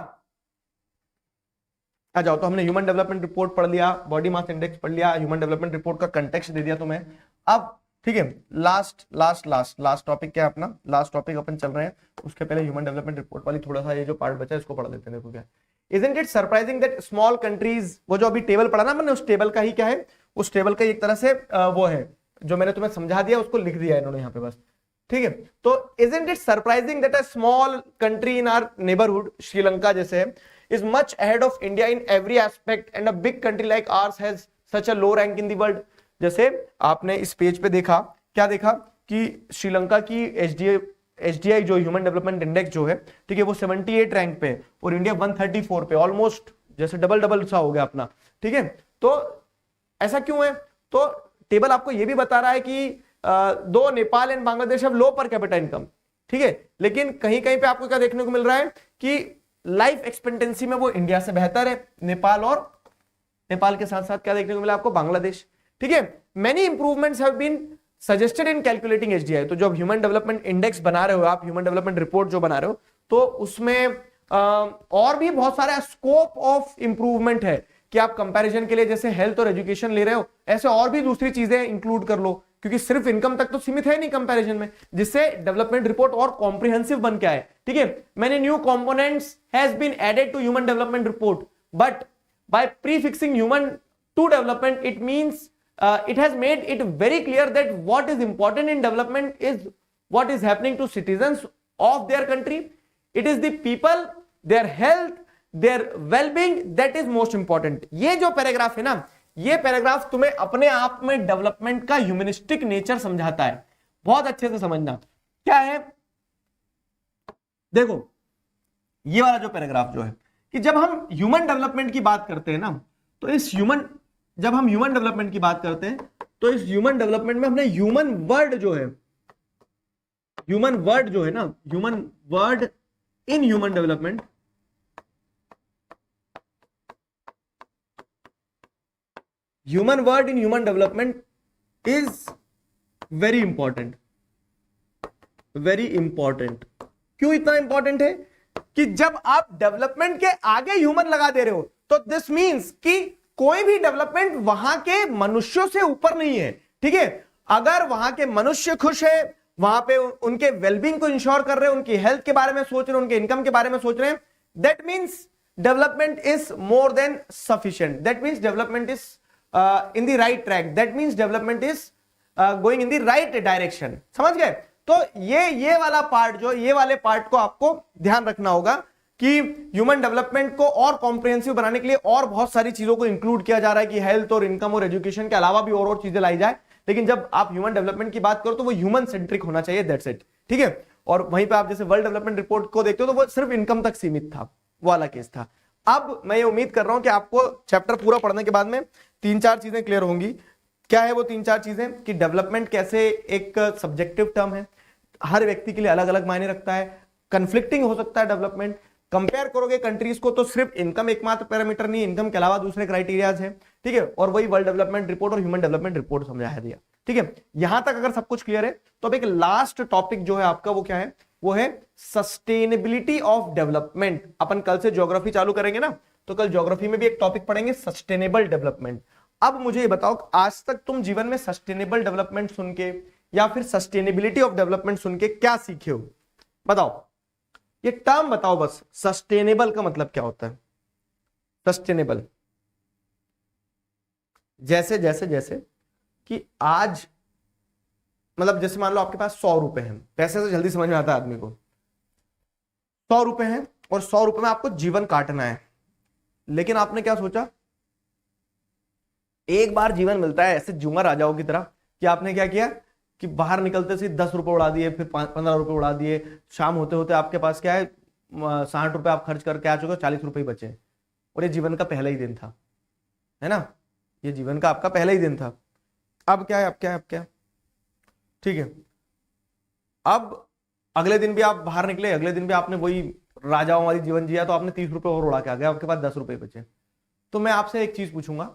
Speaker 1: आ जाओ। तो हमने ह्यूमन डेवलपमेंट रिपोर्ट पढ़ लिया, बॉडी मास इंडेक्स पढ़ लिया, ह्यूमन डेवलपमेंट रिपोर्ट का कंटेक्स्ट दे दिया तुम्हें। अब ठीक है, लास्ट टॉपिक क्या है अपना? लास्ट टॉपिक अपन चल रहे हैं, उसके पहले ह्यूमन डेवलपमेंट रिपोर्ट वाली थोड़ा सा ये जो पार्ट बचा है इसको पढ़ लेते हैं। देखो क्या, Isn't it surprising that small countries, वो जो अभी टेबल पढ़ा ना मैंने, उस टेबल का ही क्या है, उस टेबल का एक तरह से वो है जो मैंने तुम्हें समझा दिया, उसको लिख दिया इन्होंने यहाँ पे बस, ठीक है। तो isn't it surprising that a small country in our neighborhood, Sri Lanka जैसे है, is much ahead of India in every aspect and a big country like ours has such a low rank in the world। जैसे आपने इस page पे देखा, क्या देखा कि श्रीलंका की HDI जो ह्यूमन डेवलपमेंट इंडेक्स जो है, ठीक है, वो 78 रैंक पे और इंडिया 134 पे, ऑलमोस्ट जैसे डबल सा हो गया अपना, ठीक है। तो ऐसा क्यों है? तो टेबल आपको ये भी बता रहा है कि दो Nepal and Bangladesh have low पर कैपिटा इनकम, ठीक है, लेकिन कहीं कहीं पे आपको क्या देखने को मिल रहा है कि लाइफ एक्सपेक्टेंसी में वो इंडिया से बेहतर है, नेपाल के साथ साथ क्या देखने को मिला आपको, बांग्लादेश, ठीक है। Many improvements have been suggested in calculating HDI. तो जब ह्यूमन डेवलपमेंट इंडेक्स बना रहे हो आप, ह्यूमन डेवलपमेंट रिपोर्ट जो बना रहे हो, तो उसमें और भी बहुत सारा स्कोप ऑफ इंप्रूवमेंट है कि आप कंपैरिजन के लिए जैसे हेल्थ और एजुकेशन ले रहे हो, ऐसे और भी दूसरी चीजें इंक्लूड कर लो, क्योंकि सिर्फ इनकम तक तो सीमित है नहीं कंपैरिजन में, जिससे डेवलपमेंट रिपोर्ट और कॉम्प्रिहेंसिव बन के आए, ठीक है। Many new components has been added to human development report, but by prefixing human to development it means it has made it very clear that what is important in development is what is happening to citizens of their country. It is the people, their health, their well-being that is most important. ये जो paragraph है ना, ये paragraph तुम्हें अपने आप में development का ह्यूमनिस्टिक नेचर समझाता है, बहुत अच्छे से समझना। क्या है, देखो ये वाला जो पैराग्राफ जो है कि जब हम ह्यूमन डेवलपमेंट की बात करते हैं ना, तो जब हम ह्यूमन डेवलपमेंट की बात करते हैं तो इस ह्यूमन डेवलपमेंट में हमने ह्यूमन वर्ड जो है ना, human word in human development, human word in human development is very important, very important. क्यों इतना इंपॉर्टेंट है कि जब आप डेवलपमेंट के आगे ह्यूमन लगा दे रहे हो तो दिस मींस कि कोई भी डेवलपमेंट वहां के मनुष्यों से ऊपर नहीं है, ठीक है। अगर वहां के मनुष्य खुश है, वहां पे उनके वेलबींग को इंश्योर कर रहे हैं, उनकी हेल्थ के बारे में सोच रहे हैं, उनके इनकम के बारे में सोच रहे हैं, that means development is more than sufficient, that means development is in the right track, that means development is going in the right direction. समझ गए? तो ये वाला पार्ट ये वाले पार्ट को आपको ध्यान रखना होगा कि ह्यूमन डेवलपमेंट को और कॉम्प्रिहेंसिव बनाने के लिए और बहुत सारी चीजों को इंक्लूड किया जा रहा है कि हेल्थ और इनकम और एजुकेशन के अलावा भी और चीजें लाई जाए, लेकिन जब आप ह्यूमन डेवलपमेंट की बात करो तो वो ह्यूमन सेंट्रिक होना चाहिए, दैट्स इट, ठीक है। और वहीं पे आप जैसे वर्ल्ड डेवलपमेंट रिपोर्ट को देखते हो तो वो सिर्फ इनकम तक सीमित था, वो वाला केस था। अब मैं ये उम्मीद कर रहा हूं कि आपको चैप्टर पूरा पढ़ने के बाद में 3-4 चीजें क्लियर होंगी। क्या है वो 3-4 चीजें कि डेवलपमेंट कैसे एक सब्जेक्टिव टर्म है, हर व्यक्ति के लिए अलग अलग मायने रखता है, कंफ्लिक्टिंग हो सकता है डेवलपमेंट, कंपेयर करोगे कंट्रीज को तो सिर्फ इनकम एकमात्र पैरामीटर नहीं, इनकम के अलावा दूसरे क्राइटेरियाज हैं, ठीक है। और वही वर्ल्ड डेवलपमेंट रिपोर्ट और ह्यूमन डेवलपमेंट रिपोर्ट समझाया दिया, ठीक है। यहां तक अगर सब कुछ क्लियर है तो अब एक लास्ट टॉपिक जो है आपका वो क्या है, वो है सस्टेनेबिलिटी ऑफ डेवलपमेंट। अपन कल से ज्योग्राफी चालू करेंगे ना, तो कल ज्योग्राफी में भी एक टॉपिक पढ़ेंगे सस्टेनेबल डेवलपमेंट। अब मुझे ये बताओ, आज तक तुम जीवन में सस्टेनेबल डेवलपमेंट सुन के या फिर सस्टेनेबिलिटी ऑफ डेवलपमेंट सुन के क्या सीखे हो? बताओ, ये टर्म बताओ बस, सस्टेनेबल का मतलब क्या होता है? सस्टेनेबल जैसे जैसे जैसे कि आज मतलब जैसे मान लो आपके पास 100 रुपए हैं, पैसे से जल्दी समझ में आता है आदमी को, 100 रुपए हैं और 100 रुपए में आपको जीवन काटना है, लेकिन आपने क्या सोचा, एक बार जीवन मिलता है ऐसे जुआ राजाओं की तरह कि आपने क्या किया कि बाहर निकलते से 10 रुपए उड़ा दिए, फिर 15 रुपए उड़ा दिए, शाम होते होते आपके पास क्या है 60 रुपए आप खर्च करके आ चुके, 40 रुपए बचे, और ये जीवन का पहला ही दिन था, है ना, ये जीवन का आपका पहला ही दिन था। अब क्या है, अब क्या, ठीक है। अब अगले दिन भी आप बाहर निकले, अगले दिन भी आपने वही राजाओं वाली जीवन जिया, तो आपने 30 रुपए और उड़ा के आ गया, आपके पास 10 रुपए बचे। तो मैं आपसे एक चीज पूछूंगा,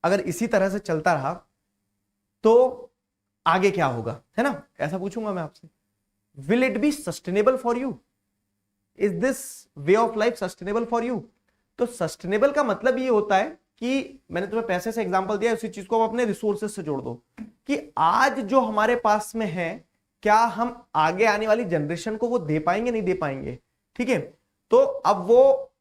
Speaker 1: अगर इसी तरह से चलता रहा तो आगे क्या होगा, है ना, ऐसा पूछूंगा मैं आपसे। Will it be sustainable for you? Is this way of life sustainable for you? तो सस्टेनेबल का मतलब ये होता है कि मैंने तुम्हें पैसे से एग्जांपल दिया, उसी चीज को अपने रिसोर्सेज से जोड़ दो कि आज जो हमारे पास में है, क्या हम आगे आने वाली जनरेशन को वो दे पाएंगे, नहीं दे पाएंगे, ठीक है। तो अब वो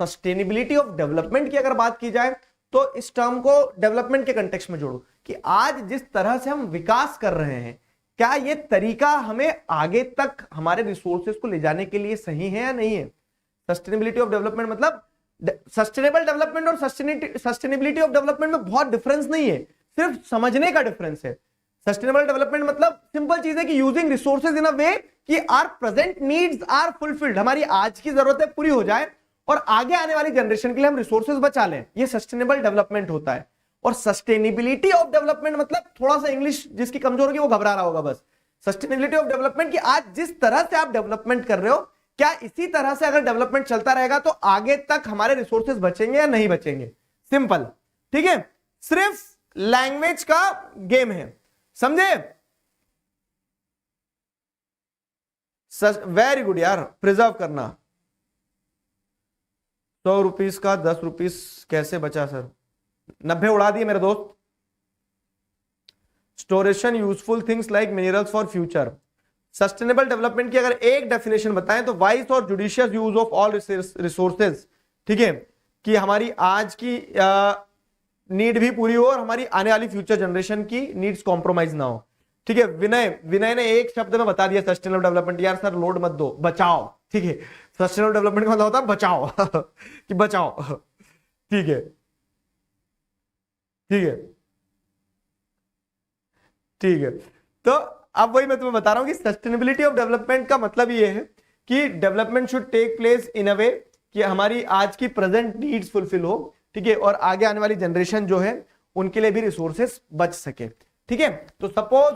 Speaker 1: सस्टेनेबिलिटी ऑफ डेवलपमेंट की अगर बात की जाए तो इस टर्म को डेवलपमेंट के कंटेक्स्ट में जोड़ो कि आज जिस तरह से हम विकास कर रहे हैं, क्या ये तरीका हमें आगे तक हमारे रिसोर्सेज को ले जाने के लिए सही है या नहीं है। सस्टेनेबिलिटी ऑफ डेवलपमेंट मतलब सस्टेनेबल डेवलपमेंट और सस्टेनेबिलिटी ऑफ डेवलपमेंट में बहुत डिफरेंस नहीं है, सिर्फ समझने का डिफरेंस है। सस्टेनेबल डेवलपमेंट मतलब सिंपल चीज है कि using resources in a way कि our present needs are fulfilled, हमारी आज की जरूरतें पूरी हो जाए और आगे आने वाली जनरेशन के लिए हम रिसोर्सेज बचा लें, ये सस्टेनेबल डेवलपमेंट होता है। और सस्टेनेबिलिटी ऑफ डेवलपमेंट मतलब थोड़ा सा इंग्लिश जिसकी कमजोर होगी वो घबरा रहा होगा बस। सस्टेनेबिलिटी ऑफ डेवलपमेंट कि आज जिस तरह से आप डेवलपमेंट कर रहे हो, क्या इसी तरह से अगर डेवलपमेंट चलता रहेगा तो आगे तक हमारे रिसोर्सेज बचेंगे या नहीं बचेंगे। सिंपल, ठीक है, सिर्फ लैंग्वेज का गेम है, समझे? वेरी गुड यार, प्रिजर्व करना। 100 रुपीज का 10 रुपीज कैसे बचा सर? 90 उड़ा दिए मेरे दोस्त। स्टोरेशन useful things like minerals for future. Sustainable development की अगर एक डेफिनेशन बताएं तो वाइज और judicious use of all resources, ठीक है, कि हमारी आज की नीड भी पूरी हो और हमारी आने वाली फ्यूचर जनरेशन की नीड्स कॉम्प्रोमाइज ना हो, ठीक है। विनय ने एक शब्द में बता दिया सस्टेनेबल डेवलपमेंट, यार सर लोड मत दो, बचाओ, ठीक है। सस्टेनेबल डेवलपमेंट का मतलब होता है बचाओ कि बचाओ, ठीक है, ठीक है, ठीक है। तो अब वही मैं तुम्हें बता रहा हूं कि सस्टेनेबिलिटी ऑफ डेवलपमेंट का मतलब ये है कि development should take place in a way कि हमारी आज की प्रेजेंट नीड्स फुलफिल हो, ठीक है, और आगे आने वाली जनरेशन जो है उनके लिए भी रिसोर्सेस बच सके, ठीक है। तो suppose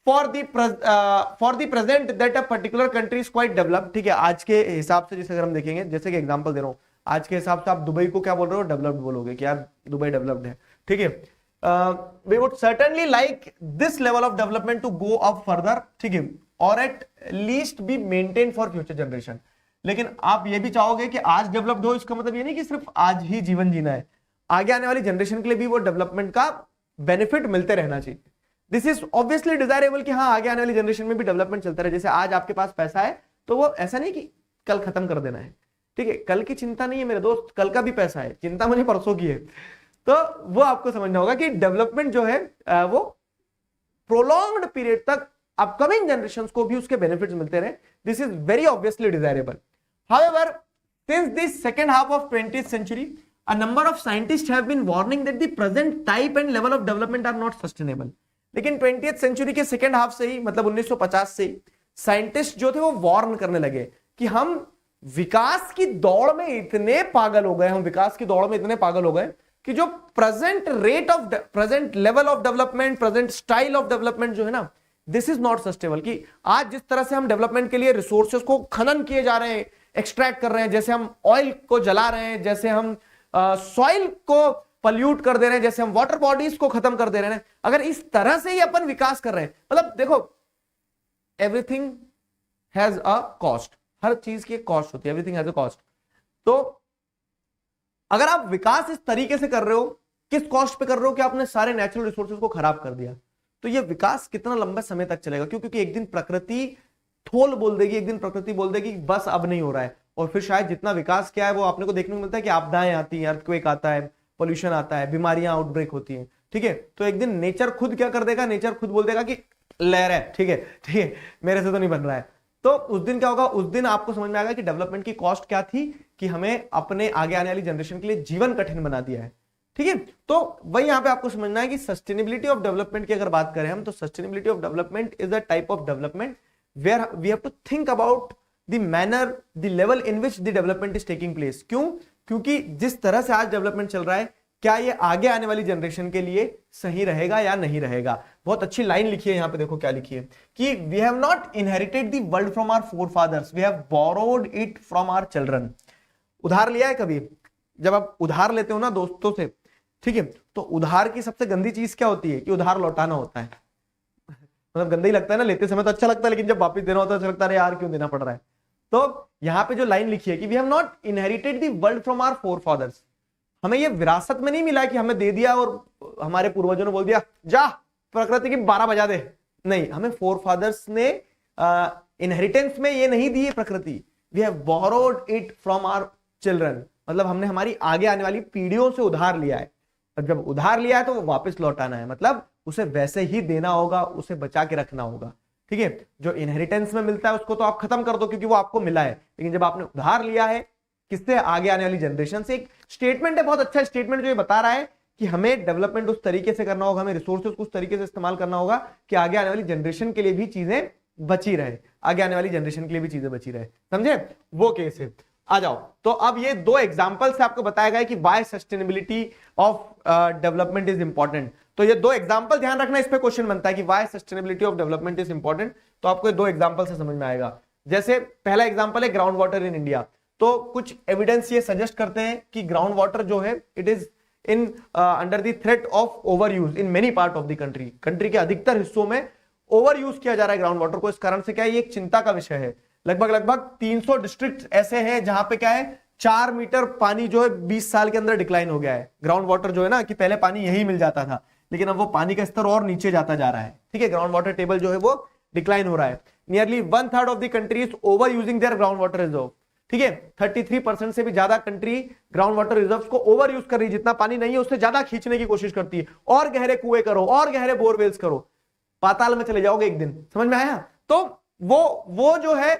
Speaker 1: for the present that a particular country is quite developed, ठीक है, आज के हिसाब से जैसे अगर हम देखेंगे, जैसे कि एग्जांपल दे रहा हूं, आज के हिसाब से आप दुबई को क्या बोल रहे हो? डेवलप्ड बोलोगे कि यार दुबई डेवलप्ड है, ठीक है। We would certainly like this level of development to go up further, ठीक है, or at least be maintained for future generation। लेकिन आप ये भी चाहोगे कि आज डेवलप्ड हो, इसका मतलब ये नहीं कि सिर्फ आज ही जीवन जीना है, आगे आने वाली जनरेशन के लिए भी वो डेवलपमेंट का बेनिफिट मिलते रहना चाहिए। दिस इज ऑब्वियसली डिजायरेबल कि हाँ आगे आने वाली जनरेशन में भी डेवलपमेंट चलता रहे। जैसे आज आपके पास पैसा है तो वो ऐसा नहीं कि कल खत्म कर देना है, ठीक है, कल की चिंता नहीं है मेरे दोस्त, कल का भी पैसा है, चिंता मुझे परसों की है। तो वो आपको समझना होगा कि डेवलपमेंट जो है वो प्रोलॉन्ग्ड पीरियड तक अपकमिंग जनरेशंस को भी उसके बेनिफिट्स मिलते रहे। This is very obviously desirable. However, since the second half of 20th century, a number of scientists have been warning that the present type and level of development are not sustainable। लेकिन 20th century के second half से ही, मतलब 1950 से scientist जो थे वो warn करने लगे कि हम विकास की दौड़ में इतने पागल हो गए, हम विकास की दौड़ में इतने पागल हो गए कि जो present rate of present level of development, present style of development जो है ना, दिस इज नॉट सस्टेनेबल। कि आज जिस तरह से हम डेवलपमेंट के लिए रिसोर्सेज को खनन किए जा रहे हैं, एक्सट्रैक्ट कर रहे हैं, जैसे हम ऑयल को जला रहे हैं, जैसे हम सॉइल को पल्यूट कर दे रहे हैं, जैसे हम वाटर बॉडीज को खत्म कर दे रहे हैं, अगर इस तरह से ही अपन विकास कर रहे हैं, मतलब देखो एवरीथिंग हैज अ कॉस्ट, हर चीज की कॉस्ट होती है, एवरीथिंग हैज अ कॉस्ट। तो अगर आप विकास इस तरीके से कर रहे हो, किस कॉस्ट पे कर रहे हो कि आपने सारे नेचुरल रिसोर्सेज को खराब कर दिया, तो ये विकास कितना लंबा समय तक चलेगा? क्योंकि एक दिन प्रकृति ठोल बोल देगी, एक दिन प्रकृति बोल देगी बस अब नहीं हो रहा है, और फिर शायद जितना विकास किया है वो आपने को देखने को मिलता है कि आपदाएं आती हैं, अर्थक्वेक आता है, पोल्यूशन आता है, बीमारियां आउटब्रेक होती हैं, ठीक है। तो एक दिन नेचर खुद क्या कर देगा? नेचर खुद बोल देगा कि लहर है, ठीक है, ठीक है, मेरे से तो नहीं बन रहा है। तो उस दिन क्या होगा? उस दिन आपको समझ में आएगा कि डेवलपमेंट की कॉस्ट क्या थी, कि हमें अपने आगे आने वाली जनरेशन के लिए जीवन कठिन बना दिया है, ठीक है। तो वही यहां पे आपको समझना है कि सस्टेनेबिलिटी ऑफ डेवलपमेंट की अगर बात करें हम, तो sustainability of development is a type of development where we have to think about the manner, the level in which the development is taking place. क्यों? क्योंकि जिस तरह से आज डेवलपमेंट चल रहा है, क्या ये आगे आने वाली जनरेशन के लिए सही रहेगा या नहीं रहेगा? बहुत अच्छी लाइन लिखी है यहां पे, देखो क्या लिखी है कि we have not inherited the world from our forefathers, we have borrowed it from our children. उधार लिया है कभी? जब आप उधार लेते हो ना दोस्तों से, ठीक है, तो उधार की सबसे गंदी चीज क्या होती है? कि उधार लौटाना होता है। मतलब गंदा ही लगता है ना, लेते समय तो अच्छा लगता है, लेकिन जब वापस देना होता है तो लगता है यार क्यों देना पड़ रहा है। तो यहां पे जो लाइन लिखी है कि we have not inherited the world from our forefathers, हमें ये विरासत में नहीं मिला कि हमें दे दिया और हमारे पूर्वजों ने बोल दिया जा प्रकृति की 12 बजा दे। नहीं, हमें फोरफादर्स ने इनहेरिटेंस में ये नहीं दी है प्रकृति, we have borrowed it from our children, मतलब हमने हमारी आगे आने वाली पीढ़ियों से उधार लिया है, और जब उधार लिया है तो वो वापस लौटाना है, मतलब उसे वैसे ही देना होगा, उसे बचा के रखना होगा, ठीक है। जो इनहेरिटेंस में मिलता है उसको तो आप खत्म कर दो क्योंकि वो आपको मिला है, लेकिन जब आपने उधार लिया है किससे? आगे आने वाली जनरेशन से। एक स्टेटमेंट है, बहुत अच्छा स्टेटमेंट, जो ये बता रहा है कि हमें डेवलपमेंट उस तरीके से करना होगा, हमें रिसोर्सेज को उस तरीके से इस्तेमाल करना होगा कि आगे आने वाली जनरेशन के लिए भी चीजें बची रहे, आगे आने वाली जनरेशन के लिए भी चीजें बची रहे, समझे? वो केस है। आ जाओ। तो अब ये दो एग्जांपल से आपको बताया गया कि why sustainability of development is important. तो ये दो एग्जांपल ध्यान रखना, इस पे क्वेश्चन बनता है कि why sustainability of development is important. तो आपको ये दो एग्जांपल से समझ में आएगा। जैसे पहला एग्जांपल है ग्राउंड वाटर इन इंडिया। तो कुछ एविडेंस ये सजेस्ट करते हैं कि ग्राउंड वाटर जो है it is in under the threat of over use in many part of the country. Country के अधिकतर हिस्सों में ओवर यूज किया जा रहा है ग्राउंड वाटर को। इस कारण से क्या है, ये एक चिंता का विषय है। लगभग 300 डिस्ट्रिक्ट ऐसे हैं जहां पे क्या है 4 मीटर पानी जो है 20 साल के अंदर डिक्लाइन हो गया है। ग्राउंड वाटर जो है ना, कि पहले पानी यही मिल जाता था, लेकिन अब वो पानी का स्तर और नीचे जाता जा रहा है। ठीक है, ग्राउंड वाटर टेबल जो है वो डिक्लाइन हो रहा है। Nearly 1/3 of the country is over using their ground water reserve. ठीक है, 33% से भी ज्यादा कंट्री ग्राउंड वाटर रिजर्व को ओवर यूज कर रही है। जितना पानी नहीं है उससे ज्यादा खींचने की कोशिश करती है। और गहरे कुएं करो, और गहरे बोरवेल्स करो, पाताल में चले जाओगे एक दिन। समझ में आया? तो वो जो है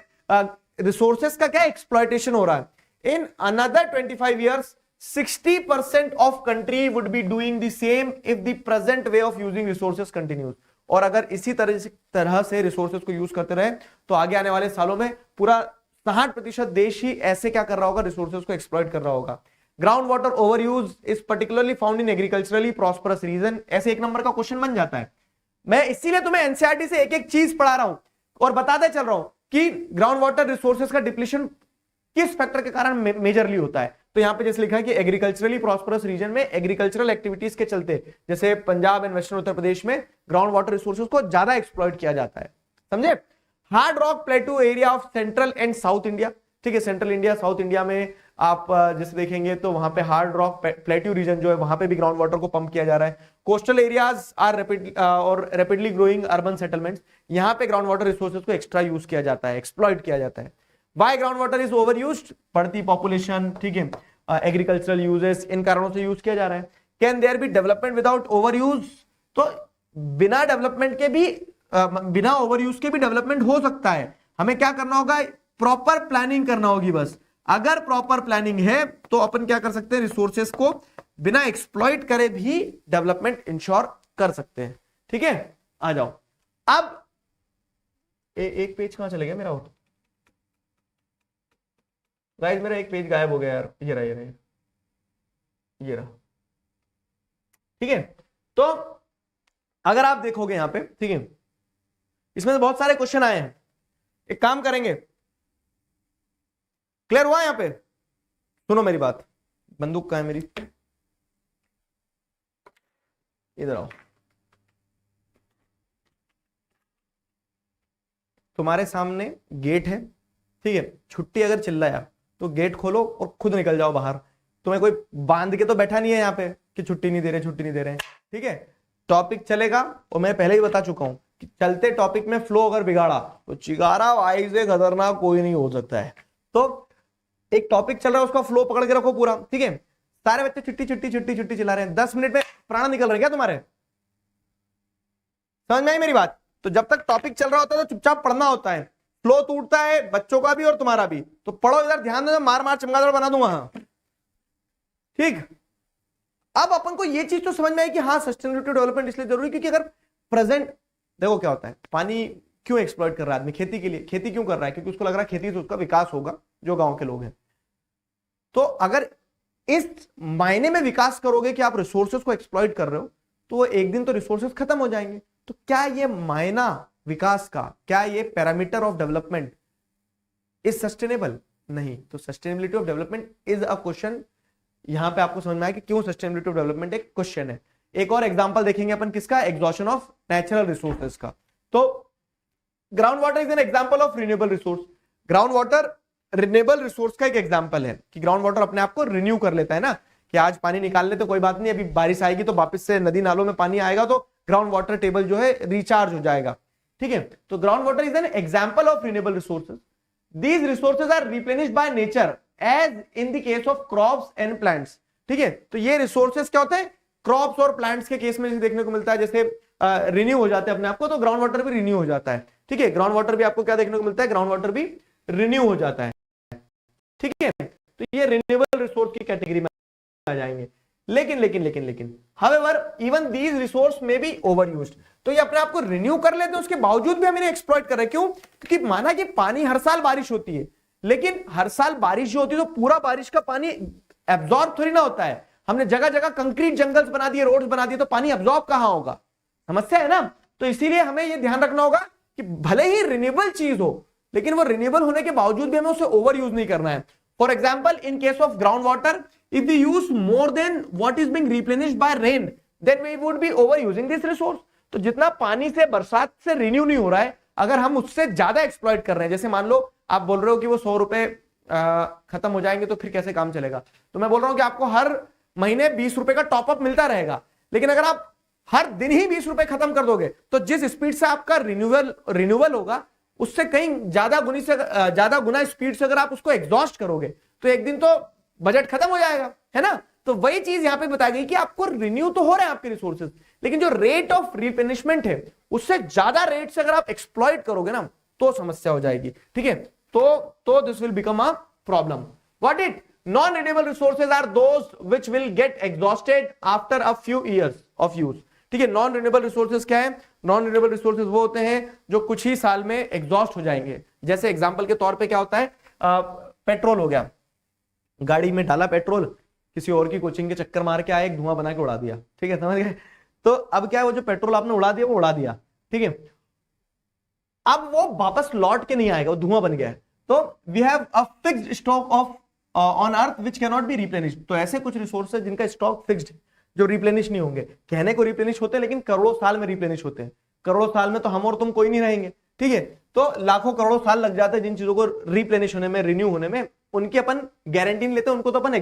Speaker 1: रिसोर्सेस का क्या एक्सप्लॉयटेशन हो रहा है। In another 25 years 60% of country would be doing the same if the present way of using resources continues. और अगर इसी तरह से रिसोर्सेस को यूज करते रहे तो आगे आने वाले सालों में पूरा 60% देश ही ऐसे क्या कर रहा होगा, रिसोर्सेस को एक्सप्लॉइट कर रहा होगा। Ground water over use is particularly found in agriculturally prosperous region. ऐसे 1 नंबर का क्वेश्चन बन जाता है। मैं इसीलिए तुम्हें एनसीईआरटी से एक एक चीज पढ़ा रहा हूं और बताते चल रहा हूं कि ग्राउंड वाटर रिसोर्सेज का डिप्लीशन किस फैक्टर के कारण मेजरली होता है। तो यहां पे जैसे लिखा है कि एग्रीकल्चरली प्रॉस्परस रीजन में एग्रीकल्चरल एक्टिविटीज के चलते, जैसे पंजाब एंड वेस्टर्न उत्तर प्रदेश में ग्राउंड वाटर रिसोर्सेज को ज्यादा एक्सप्लॉइट किया जाता है। समझे? Hard rock प्लेटू area of central and south India. ठीक है, सेंट्रल इंडिया साउथ इंडिया में आप जैसे देखेंगे तो वहां पे हार्ड रॉक प्लेट्यू रीजन जो है वहां पे भी ग्राउंड वाटर को पंप किया जा रहा है। Coastal areas are rapidly growing urban settlements, यहां पे ग्राउंड वाटर रिसोर्सेज को एक्स्ट्रा यूज किया जाता है, एक्सप्लॉइट किया जाता है। Why ground water is over used? बढ़ती पॉपुलेशन, ठीक है, एग्रीकल्चरल यूजेस, इन कारणों से यूज किया जा रहा है। Can there be development without over use? तो बिना डेवलपमेंट के भी बिना ओवर यूज के भी डेवलपमेंट हो सकता है। हमें क्या करना होगा, प्रॉपर प्लानिंग करना होगी बस। अगर प्रॉपर प्लानिंग है तो अपन क्या कर सकते हैं, रिसोर्सेस को बिना एक्सप्लॉइट करे भी डेवलपमेंट इंश्योर कर सकते हैं। ठीक है, आ जाओ। अब एक पेज कहां चले गया मेरा? गाइस मेरा एक पेज गायब हो गया यार। ये रहा। ठीक है, तो अगर आप देखोगे यहां पे, ठीक है, इसमें से बहुत सारे क्वेश्चन आए हैं। एक काम करेंगे, क्लियर हुआ यहां पे? सुनो मेरी बात। बंदूक कहां है मेरी? इधर आओ। तुम्हारे सामने गेट है, ठीक है, छुट्टी अगर चिल्लाया तो गेट खोलो और खुद निकल जाओ बाहर। तुम्हें कोई बांध के तो बैठा नहीं है यहाँ पे कि छुट्टी नहीं दे रहे। ठीक है, टॉपिक चलेगा और मैं पहले ही बता चुका हूं कि चलते टॉपिक में फ्लो अगर बिगाड़ा तो चिगारा भाई से खतरनाक कोई नहीं हो सकता है। तो एक टॉपिक चल रहा है, उसका फ्लो पकड़ के रखो पूरा। ठीक है, सारे बच्चे छुट्टी चिल्ला रहे हैं, 10 मिनट में प्राण निकल रहे हैं क्या तुम्हारे? समझ में आई मेरी बात? तो जब तक टॉपिक चल रहा होता है तो चुपचाप पढ़ना होता है। फ्लो टूटता है बच्चों का भी और तुम्हारा भी, तो पढ़ो इधर, ध्यान दो, मार चमगादड़ बना दूंगा। हाँ ठीक। अब अपन को ये चीज तो समझ में आई कि हाँ सस्टेनेबिलिटी डेवलपमेंट इसलिए जरूरी क्योंकि अगर प्रेजेंट, देखो क्या होता है, पानी क्यों एक्सप्लॉइट कर रहा है आदमी? खेती के लिए। खेती क्यों कर रहा है? क्योंकि उसको लग रहा है खेती से उसका विकास होगा, जो गांव के लोग हैं। तो अगर इस मायने में विकास करोगे कि आप रिसोर्सेज को एक्सप्लॉइट कर रहे हो तो वो एक दिन तो रिसोर्सेज खत्म हो जाएंगे। तो क्या ये मायना विकास का, क्या ये parameter of development is sustainable? नहीं। तो sustainability of development is a question. यहां पे आपको समझ में आया कि क्यों सस्टेनेबिलिटी ऑफ डेवलपमेंट एक क्वेश्चन है। एक और एग्जांपल देखेंगे अपन किसका, एग्जॉशन ऑफ नेचुरल रिसोर्सेज का। तो ground water is an example of renewable resource. Ground water renewable resource का एक एग्जांपल है कि ग्राउंड वाटर अपने आप को रिन्यू कर लेता है ना, कि आज पानी निकाल ले तो कोई बात नहीं, अभी बारिश आएगी तो वापस से नदी नालों में पानी आएगा तो ग्राउंड वाटर टेबल जो है रिचार्ज हो जाएगा। ठीक है, तो ground water is an example of renewable resources. These resources are replenished by nature as in the case of crops and plants. ठीक है, तो ये रिसोर्सेज क्या होते हैं, क्रॉप्स और प्लांट्स के केस में देखने को मिलता है, जैसे रिन्यू हो जाते हैं अपने आप को, तो ग्राउंड वाटर भी रिन्यू हो जाता है। ठीक है, ग्राउंड वाटर भी आपको क्या देखने को मिलता है, ग्राउंड वाटर भी रिन्यू हो जाता है। ठीक है, तो ये रिन्यूएबल रिसोर्स की कैटेगरी में आ जाएंगे। लेकिन however even these resource may be overused। तो ये अपने आप को रिन्यू कर लेते हैं, उसके बावजूद भी हम इन्हें एक्सप्लॉइट कर रहे हैं। क्यों? क्योंकि माना कि पानी हर साल बारिश होती है, लेकिन हर साल बारिश जो होती है तो पूरा बारिश का पानी एब्जॉर्ब थोड़ी ना होता है। हमने जगह जगह कंक्रीट जंगल्स बना दिए, रोड्स बना दिए, तो पानी एब्जॉर्ब कहां होगा? समस्या है ना। तो इसीलिए हमें यह ध्यान रखना होगा कि भले ही रिन्यूएबल चीज हो, लेकिन वो रिन्यूएबल होने के बावजूद भी हमें उसे ओवर यूज नहीं करना है। For example, in case of ground water, if we use more than what is being replenished by rain, then we would be over using this resource. तो जितना पानी से, बरसात से रिन्यू नहीं हो रहा है, अगर हम उससे ज्यादा एक्सप्लॉइट कर रहे हैं, जैसे मान लो आप बोल रहे हो कि वो 100 रुपए खत्म हो जाएंगे तो फिर कैसे काम चलेगा, तो मैं बोल रहा हूं कि आपको हर महीने 20 रुपए का टॉपअप मिलता रहेगा। लेकिन अगर आप हर दिन ही 20 रुपए खत्म कर दोगे, तो जिस स्पीड से आपका रिन्यूअल होगा, उससे कहीं ज्यादा गुना स्पीड से अगर आप उसको एग्जॉस्ट करोगे, तो एक दिन तो बजट खत्म हो जाएगा, है ना। तो वही चीज यहां पे बताई गई कि आपको रिन्यू तो हो रहे हैं आपके रिसोर्सेज, लेकिन जो रेट ऑफ रिप्लेनिशमेंट है उससे ज्यादा रेट से अगर आप एक्सप्लॉइट करोगे ना, तो समस्या हो जाएगी। ठीक है, तो this will become a problem. What it non renewable resources are those which will get exhausted after a few years of use. ठीक है, नॉन रिन्यूएबल रिसोर्सेज क्या है? नॉन रिन्यूएबल रिसोर्सेज वो होते हैं जो कुछ ही साल में एग्जॉस्ट हो जाएंगे। जैसे एग्जांपल के तौर पे क्या होता है, पेट्रोल हो गया, गाड़ी में डाला पेट्रोल, किसी और की कोचिंग के चक्कर मार के आए, एक धुआं बना के उड़ा दिया। ठीक है, समझ गए। तो अब क्या है, वो जो पेट्रोल आपने उड़ा दिया वो उड़ा दिया, ठीक है, अब वो वापस लौट के नहीं आएगा, वो धुआं बन गया है। तो we have a fixed stock of on earth which can not be replenished. तो ऐसे कुछ रिसोर्सेज जिनका स्टॉक फिक्स्ड है, जो रिप्लेनिश नहीं होंगे। कहने को रिप्लेनिश होते हैं, लेकिन करोड़ों साल में रिप्लेनिश होते हैं। करोड़ों साल में तो हम और तुम कोई नहीं रहेंगे, ठीक है। तो लाखों करोड़ों साल लग जाते हैं जिन चीजों को रिप्लेनिश होने में, रिन्यू होने में। उनकी अपन गारंटी नहीं लेते, उनको तो अपन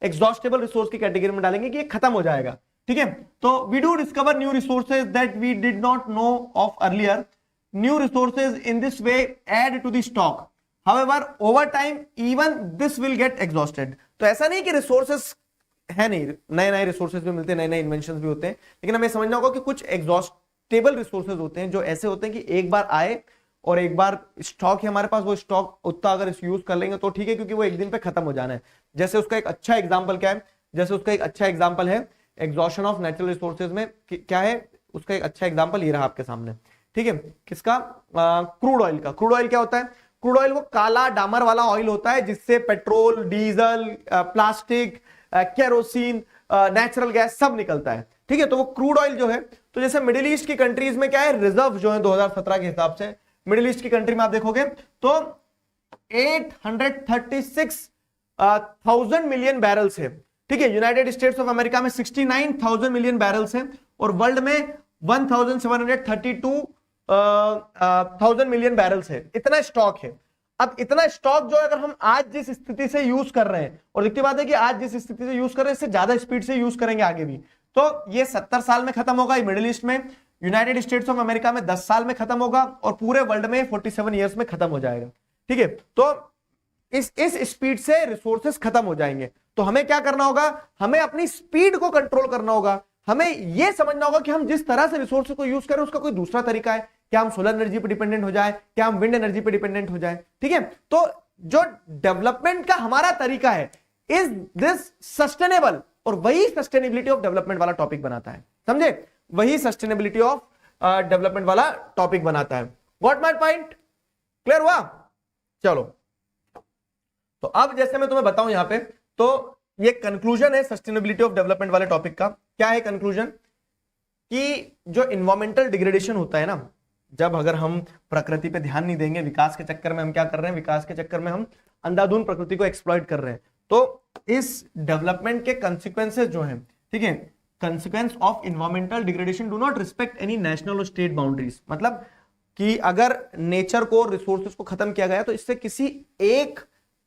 Speaker 1: एग्जॉस्टेबल रिसोर्स की कैटेगरी में डालेंगे कि ये खत्म हो जाएगा। ठीक है, तो we do discover new resources that we did not know of earlier. New resources in this way add to the stock, however over time even this will get exhausted. तो ऐसा नहीं कि रिसोर्सेज है नहीं, नए नए रिसोर्सेज भी मिलते हैं, नए नए इन्वेंशन भी होते हैं, लेकिन हमें समझना होगा कि कुछ एग्जॉस्टेबल रिसोर्सेज होते हैं जो ऐसे होते हैं कि एक बार आए और एक बार स्टॉक है हमारे पास, वो स्टॉक उतना अगर इस यूज कर लेंगे तो ठीक है, क्योंकि वो एक दिन पे खत्म हो जाना है। जैसे उसका एक अच्छा एग्जांपल क्या है, जैसे उसका एक अच्छा एग्जांपल है एग्जॉशन ऑफ नेचुरल रिसोर्सेज में क्या है, उसका एक अच्छा एग्जांपल ये रहा आपके सामने। ठीक है, किसका? क्रूड ऑयल का। क्रूड ऑयल क्या होता है? क्रूड ऑयल वो काला डामर वाला ऑयल होता है जिससे petrol, diesel, plastic, kerosene, natural gas सब निकलता है। ठीक है, तो वो क्रूड ऑयल जो है, तो जैसे मिडिल ईस्ट की कंट्रीज में क्या है, रिजर्व जो है 2017 के हिसाब से मिडिल ईस्ट की कंट्री में आप देखोगे तो 836,000 मिलियन बैरल्स है। ठीक है, यूनाइटेड स्टेट्स ऑफ अमेरिका में 69,000 मिलियन बैरल्स है, और वर्ल्ड में 1,732,000 मिलियन बैरल्स है। इतना स्टॉक है। अब इतना स्टॉक जो अगर हम आज जिस स्थिति से यूज कर रहे हैं, और दिखती बात है कि आज जिस स्थिति से यूज कर रहे हैं इससे ज्यादा स्पीड से यूज करेंगे आगे भी, तो ये 70 साल में खत्म होगा। मिडिल ईस्ट में, यूनाइटेड स्टेट्स ऑफ अमेरिका में 10 साल में खत्म होगा, और पूरे वर्ल्ड में 47 ईयर्स में खत्म हो जाएगा। ठीक है, तो इस स्पीड से रिसोर्सेस खत्म हो जाएंगे। तो हमें क्या करना होगा? हमें अपनी स्पीड को कंट्रोल करना होगा। हमें यह समझना होगा कि हम जिस तरह से रिसोर्सेस को यूज करें उसका कोई दूसरा तरिका है। क्या हम सोलर एनर्जी पर डिपेंडेंट हो जाए? क्या हम विंड एनर्जी पर डिपेंडेंट हो जाए? ठीक है, तो जो डेवलपमेंट का हमारा तरीका है, इज दिस सस्टेनेबल? और वही सस्टेनेबिलिटी ऑफ डेवलपमेंट वाला टॉपिक बनाता है। समझे? वही सस्टेनेबिलिटी ऑफ डेवलपमेंट वाला टॉपिक बनाता है। Got my point? क्लियर हुआ? चलो, तो अब जैसे मैं तुम्हें बताऊं यहां पे, तो ये कंक्लूजन है सस्टेनेबिलिटी ऑफ डेवलपमेंट वाले टॉपिक का। क्या है कंक्लूजन? कि जो इन्वायरमेंटल डिग्रेडेशन होता है ना, जब अगर हम प्रकृति पे ध्यान नहीं देंगे, विकास के चक्कर में हम क्या कर रहे हैं, विकास के चक्कर में हम अंधाधुंध प्रकृति को एक्सप्लॉइट कर रहे हैं, तो इस डेवलपमेंट के कंसिक्वेंसेस जो हैं, ठीक है, consequence of environmental degradation do not respect any national और स्टेट बाउंड्रीज। मतलब कि अगर नेचर को, रिसोर्सेज को खत्म किया गया तो इससे किसी एक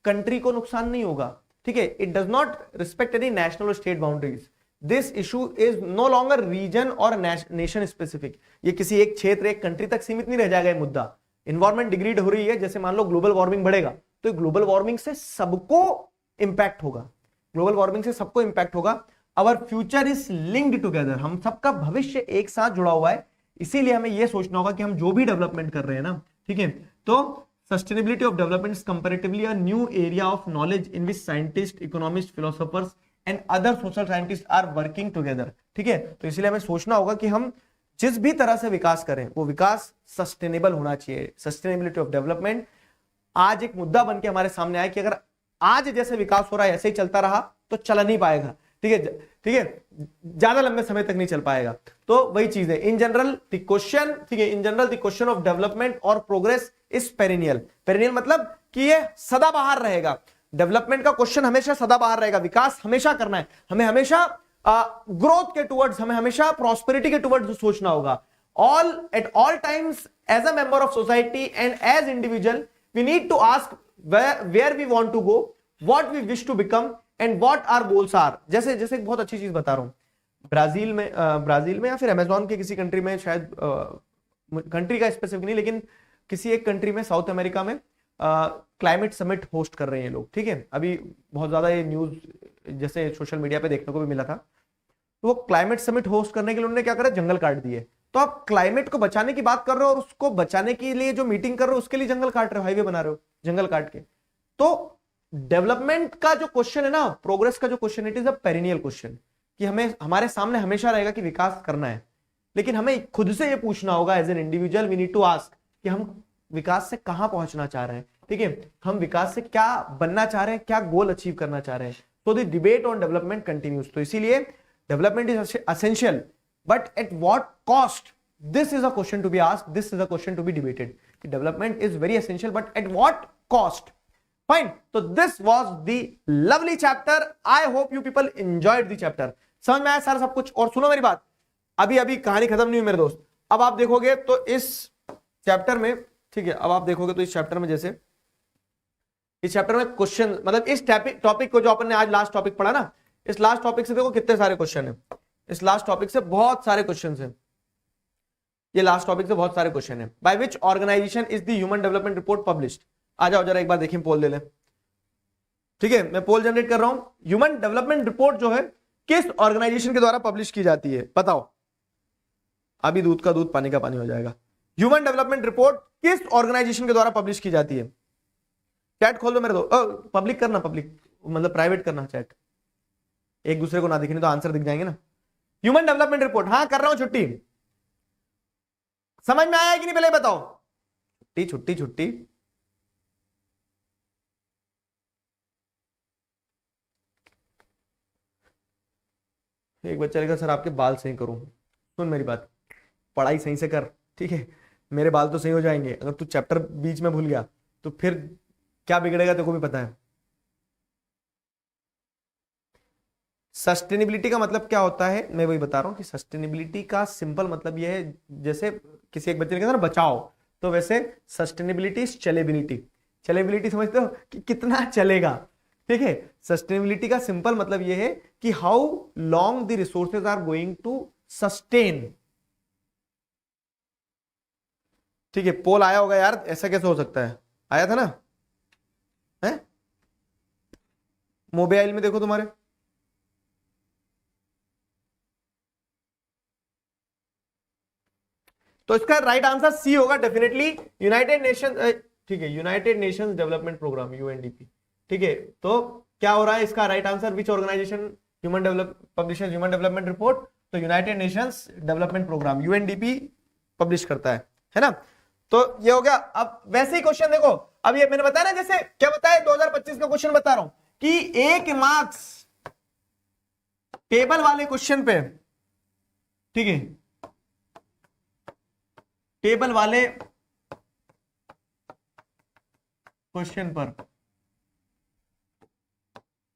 Speaker 1: कंट्री को नुकसान नहीं होगा। ठीक है, it does not respect any national और state boundaries. This issue is no longer region और नेशन स्पेसिफिक। ये किसी एक क्षेत्र, एक कंट्री तक सीमित नहीं रह जाएगा ये मुद्दा। इन्वायरमेंट डिग्रेड हो रही है, जैसे मान लो ग्लोबल वार्मिंग बढ़ेगा, तो ग्लोबल वार्मिंग से सबको इंपैक्ट होगा। ग्लोबल वार्मिंग से सबको इंपैक्ट होगा। Our future is linked together. हम सबका भविष्य एक साथ जुड़ा हुआ है। इसीलिए हमें यह सोचना होगा कि हम जो भी डेवलपमेंट कर रहे हैं ना, ठीक है, तो sustainability of development is comparatively a new area of knowledge in which scientist, economist, philosophers and other social scientist are working together. ठीक है, तो इसलिए हमें सोचना होगा कि हम जिस भी तरह से विकास करें वो विकास सस्टेनेबल होना चाहिए। सस्टेनेबिलिटी ऑफ डेवलपमेंट आज एक मुद्दा बन के हमारे सामने आया कि अगर आज जैसे विकास हो रहा है ऐसे ही चलता रहा तो चल नहीं पाएगा, ठीक है, ठीक है, ज्यादा लंबे समय तक नहीं चल पाएगा। तो वही चीज है, इन जनरल द क्वेश्चन, ठीक है, in general the question of development और प्रोग्रेस इज पेरिनियल। पेरिनियल मतलब कि ये सदाबहार रहेगा। डेवलपमेंट का क्वेश्चन हमेशा सदाबहार रहेगा, विकास हमेशा करना है, हमें हमेशा ग्रोथ के टुवर्ड्स, हमें हमेशा प्रॉस्पेरिटी के टुवर्ड्स सोचना होगा। All at all times as a member of society and as individual we need to ask where we want to go, what we wish to become and what our goals are. जैसे जैसे एक बहुत अच्छी चीज बता रहा हूं, Brazil में या फिर अमेजोन के किसी कंट्री में, शायद कंट्री का स्पेसिफिक नहीं, लेकिन किसी एक कंट्री में साउथ अमेरिका में क्लाइमेट समिट होस्ट कर रहे हैं लोग, ठीक है। अभी बहुत ज्यादा ये न्यूज जैसे सोशल मीडिया पे देखने को भी मिला था। तो वो क्लाइमेट समिट होस्ट करने के लिए उन्होंने क्या करा, जंगल काट दिए। तो आप क्लाइमेट को बचाने की बात कर रहे हो और उसको बचाने के लिए जो मीटिंग कर रहे हो उसके लिए जंगल काट रहे हो, हाईवे बना रहे हो जंगल काट के। तो डेवलपमेंट का जो क्वेश्चन है ना, प्रोग्रेस का जो question, it is a perennial question, कि हमें हमारे सामने हमेशा रहेगा कि विकास करना है, लेकिन हमें खुद से ये पूछना होगा as an individual, we need to ask कि हम विकास से कहां पहुंचना चाह रहे हैं, ठीक है, हम विकास से क्या बनना चाह रहे हैं, क्या गोल अचीव करना चाह रहे हैं। तो the debate on development continues. तो इसीलिए development is essential, but at what cost, this is a question to be asked, this is a question to be debated. Development is very essential, but at what cost. Fine, तो this was the lovely chapter. I hope you people enjoyed the chapter. समझ में आया सारा सब कुछ। और सुनो मेरी बात, अभी अभी कहानी खत्म नहीं हुई मेरे दोस्त। अब आप देखोगे तो इस चैप्टर में, ठीक है, अब आप देखोगे तो इस चैप्टर में, जैसे इस चैप्टर में क्वेश्चन, मतलब इस टॉपिक को जो अपन ने आज लास्ट टॉपिक पढ़ा ना, इस लास्ट टॉपिक से देखो कितने सारे क्वेश्चन है। इस लास्ट टॉपिक से बहुत सारे क्वेश्चन है, ये लास्ट टॉपिक से बहुत सारे क्वेश्चन है। By which organization is the human development report published. आ जाओ जरा एक बार देखिए, पोल ले लें, ठीक है, मैं पोल जनरेट कर रहा हूं। ह्यूमन डेवलपमेंट रिपोर्ट जो है किस ऑर्गेनाइजेशन के द्वारा पब्लिश की जाती है, बताओ। अभी दूध का दूध पानी का पानी हो जाएगा। ह्यूमन डेवलपमेंट रिपोर्ट किस ऑर्गेनाइजेशन के द्वारा पब्लिश की जाती है? चैट खोल दो मेरे दो, पब्लिक करना, पब्लिक मतलब प्राइवेट करना चैट, एक दूसरे को ना दिखने तो आंसर दिख जाएंगे ना। ह्यूमन डेवलपमेंट रिपोर्ट, हाँ कर रहा हूं छुट्टी। समझ में आया कि नहीं पहले बताओ। छुट्टी छुट्टी छुट्टी। एक बच्चा लिखा सर आपके बाल सही करूं। सुन मेरी बात, पढ़ाई सही से कर, ठीक है, मेरे बाल तो सही हो जाएंगे। अगर तू चैप्टर बीच में भूल गया तो फिर क्या बिगड़ेगा तेरे को भी पता है। सस्टेनेबिलिटी का मतलब क्या होता है, मैं वही बता रहा हूं कि सस्टेनेबिलिटी का सिंपल मतलब यह है, जैसे किसी एक बच्चे ने कहा ना बचाओ, तो वैसे सस्टेनेबिलिटी चलेबिलिटी। चलेबिलिटी समझते हो कि कितना चलेगा, ठीक है। सस्टेनेबिलिटी का सिंपल मतलब यह है कि how long the resources are going to sustain, ठीक है। पोल आया होगा यार, ऐसा कैसे हो सकता है, आया था ना, है मोबाइल में देखो तुम्हारे। तो इसका राइट आंसर सी होगा डेफिनेटली, यूनाइटेड नेशन, ठीक है, United Nations Development Programme, UNDP, ठीक है। तो क्या हो रहा है इसका right answer, which organization human develop publishes human development report, तो United Nations Development Programme UNDP publish करता है ना। तो ये हो गया। अब वैसे ही क्वेश्चन देखो, अब ये मैंने बताया ना, जैसे क्या बताया 2025 का क्वेश्चन बता रहा हूं कि 1 मार्क्स टेबल वाले क्वेश्चन पे, ठीक है, टेबल वाले क्वेश्चन पर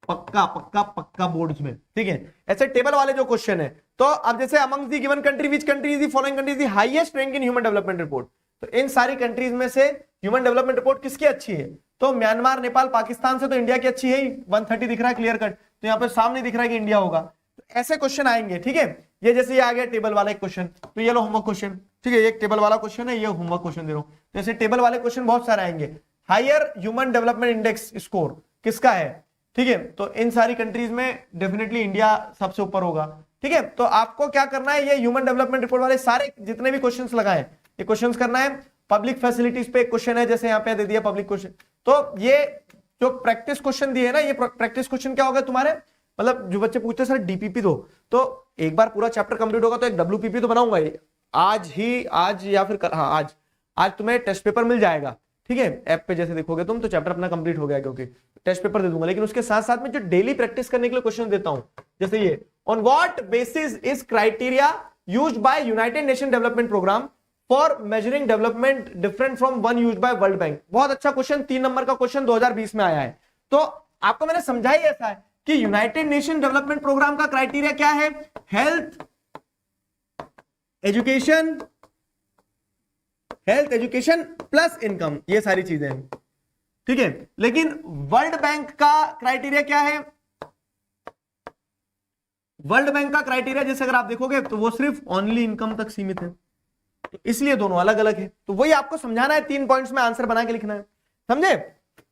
Speaker 1: पक्का पक्का पक्का बोर्ड्स में, ठीक है, ऐसे टेबल वाले जो क्वेश्चन है। तो अब जैसे among the given country, which country is the following country is the highest rank in human development report. तो इन सारी कंट्रीज में से ह्यूमन डेवलपमेंट रिपोर्ट किसकी अच्छी है? तो म्यांमार, नेपाल, पाकिस्तान से तो इंडिया की अच्छी है ही, 130 दिख रहा है क्लियर कट, तो यहाँ पे सामने दिख रहा है कि इंडिया होगा। तो ऐसे क्वेश्चन आएंगे, ठीक है। ये जैसे ये आ गया टेबल वाला एक क्वेश्चन, तो ये लो होमवर्क क्वेश्चन, ठीक है, एक टेबल वाला क्वेश्चन है, ये होमवर्क क्वेश्चन दे रहा हूं। जैसे टेबल वाले क्वेश्चन बहुत सारे आएंगे। Higher human development index score किसका है, ठीक है, तो इन सारी कंट्रीज में डेफिनेटली इंडिया सबसे ऊपर होगा, ठीक है। तो आपको क्या करना है, ये ह्यूमन डेवलपमेंट रिपोर्ट वाले सारे जितने भी क्वेश्चंस लगाए ये क्वेश्चंस करना है। पब्लिक फैसिलिटीज पे एक क्वेश्चन है, जैसे यहाँ पे दे दिया पब्लिक क्वेश्चन। तो ये जो प्रैक्टिस क्वेश्चन दिए ना, ये प्रैक्टिस क्वेश्चन क्या होगा तुम्हारे, मतलब जो बच्चे पूछते हैं सर डीपीपी दो, तो एक बार पूरा चैप्टर कंप्लीट होगा तो एक डब्ल्यूपीपी तो बनाऊंगा आज ही, आज या फिर हाँ आज तुम्हें टेस्ट पेपर मिल जाएगा, ठीक है, ऐप पे जैसे देखोगे तुम तो चैप्टर अपना कंप्लीट हो गया, क्योंकि टेस्ट पेपर दे दूंगा, लेकिन उसके साथ साथ में जो डेली प्रैक्टिस करने के लिए क्वेश्चन देता हूं, जैसे ये, on what basis is criteria used by United Nation development programme for measuring development different from one used by World Bank. बहुत अच्छा क्वेश्चन, 3 नंबर का क्वेश्चन 2020 में आया है। तो आपको मैंने समझाई ऐसा है कि यूनाइटेड नेशन डेवलपमेंट प्रोग्राम का क्राइटेरिया क्या है, हेल्थ एजुकेशन प्लस इनकम, ये सारी चीजें हैं, ठीक है। लेकिन वर्ल्ड बैंक का क्राइटेरिया क्या है, वर्ल्ड बैंक का क्राइटेरिया जैसे अगर आप देखोगे तो वो सिर्फ ओनली इनकम तक सीमित है, तो इसलिए दोनों अलग अलग है। तो वही आपको समझाना है, 3 पॉइंट्स में आंसर बना के लिखना है, समझे,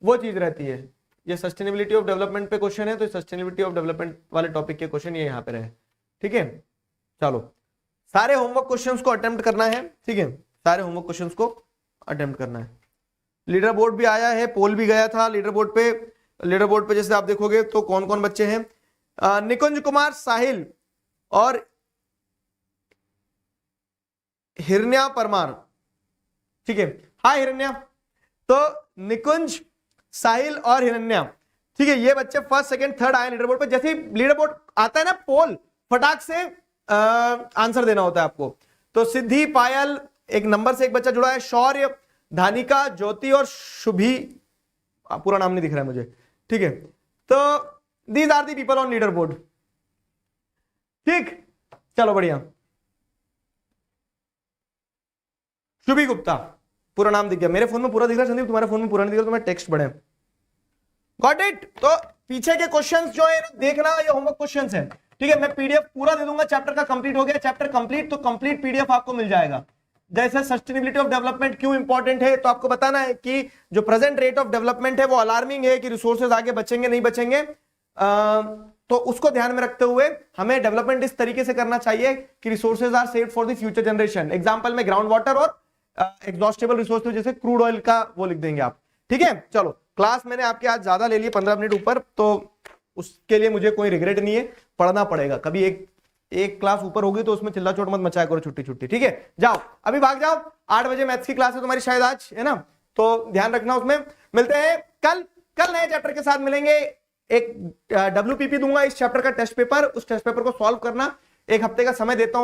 Speaker 1: वो चीज रहती है। ये सस्टेनेबिलिटी ऑफ डेवलपमेंट पे क्वेश्चन है, तो सस्टेनेबिलिटी ऑफ डेवलपमेंट वाले टॉपिक के क्वेश्चन ये यहां पे रहे, ठीक है। चलो, सारे होमवर्क क्वेश्चंस को अटेम्प्ट करना है, ठीक है, सारे होमवर्क क्वेश्चंस को अटेम्प्ट करना है। लीडर बोर्ड भी आया है, पोल भी गया था लीडर बोर्ड पे जैसे आप देखोगे तो कौन कौन बच्चे हैं, निकुंज कुमार, साहिल और हिरण्या परमार, ठीक है। हाय हिरण्या, तो निकुंज, साहिल और हिरण्या, ठीक है, ये बच्चे फर्स्ट सेकंड थर्ड आए लीडर बोर्ड पे। जैसे लीडर बोर्ड आता है ना पोल, फटाक से आंसर देना होता है आपको। तो सिद्धि, पायल, एक नंबर से एक बच्चा जुड़ा है, शौर्य, धानिका, ज्योति और शुभी, पूरा नाम नहीं दिख रहा है मुझे, ठीक है। तो these are the people on leaderboard, ठीक, चलो बढ़िया। शुभी गुप्ता, पूरा नाम दिख गया, मेरे फोन में पूरा दिख रहा है संदीप, तुम्हारे फोन में पूरा नहीं दिख रहा, तुम्हें टेक्स्ट बढ़े, गॉट इट। तो पीछे के क्वेश्चंस जो है देखना, ये होमवर्क क्वेश्चंस है, ठीक है। मैं पीडीएफ पूरा दे दूंगा, चैप्टर का कंप्लीट हो गया, चैप्टर कंप्लीट, तो कंप्लीट पीडीएफ आपको मिल जाएगा। जैसे सस्टेनेबिलिटी ऑफ डेवलपमेंट क्यों इंपॉर्टेंट है, तो आपको बताना है कि जो प्रेजेंट रेट ऑफ डेवलपमेंट है वो अलार्मिंग है, कि रिसोर्सेज आगे बचेंगे नहीं बचेंगे, तो उसको ध्यान में रखते हुए हमें डेवलपमेंट इस तरीके से करना चाहिए कि resources are saved for the future generation. Example में ग्राउंड वाटर और एग्जॉस्टेबल रिसोर्स, जैसे क्रूड ऑयल का वो लिख देंगे आप, ठीक है। चलो, क्लास मैंने आपके आज ज्यादा ले लिए, 15 मिनट ऊपर, तो उसके लिए मुझे कोई रिग्रेट नहीं है, पढ़ना पड़ेगा। कभी एक क्लास ऊपर होगी तो उसमें चिल्ला चोट मत मचाया करो, छुट्टी, ठीक है। जाओ अभी भाग जाओ, 8 बजे मैथ्स की क्लास है तुम्हारी शायद आज, है ना, तो ध्यान रखना उसमें। मिलते हैं कल नए चैप्टर के साथ मिलेंगे। एक WPP दूंगा इस चैप्टर का टेस्ट पेपर, उस टेस्ट पेपर को सॉल्व करना, 1 हफ्ते का समय देता हूं मैं।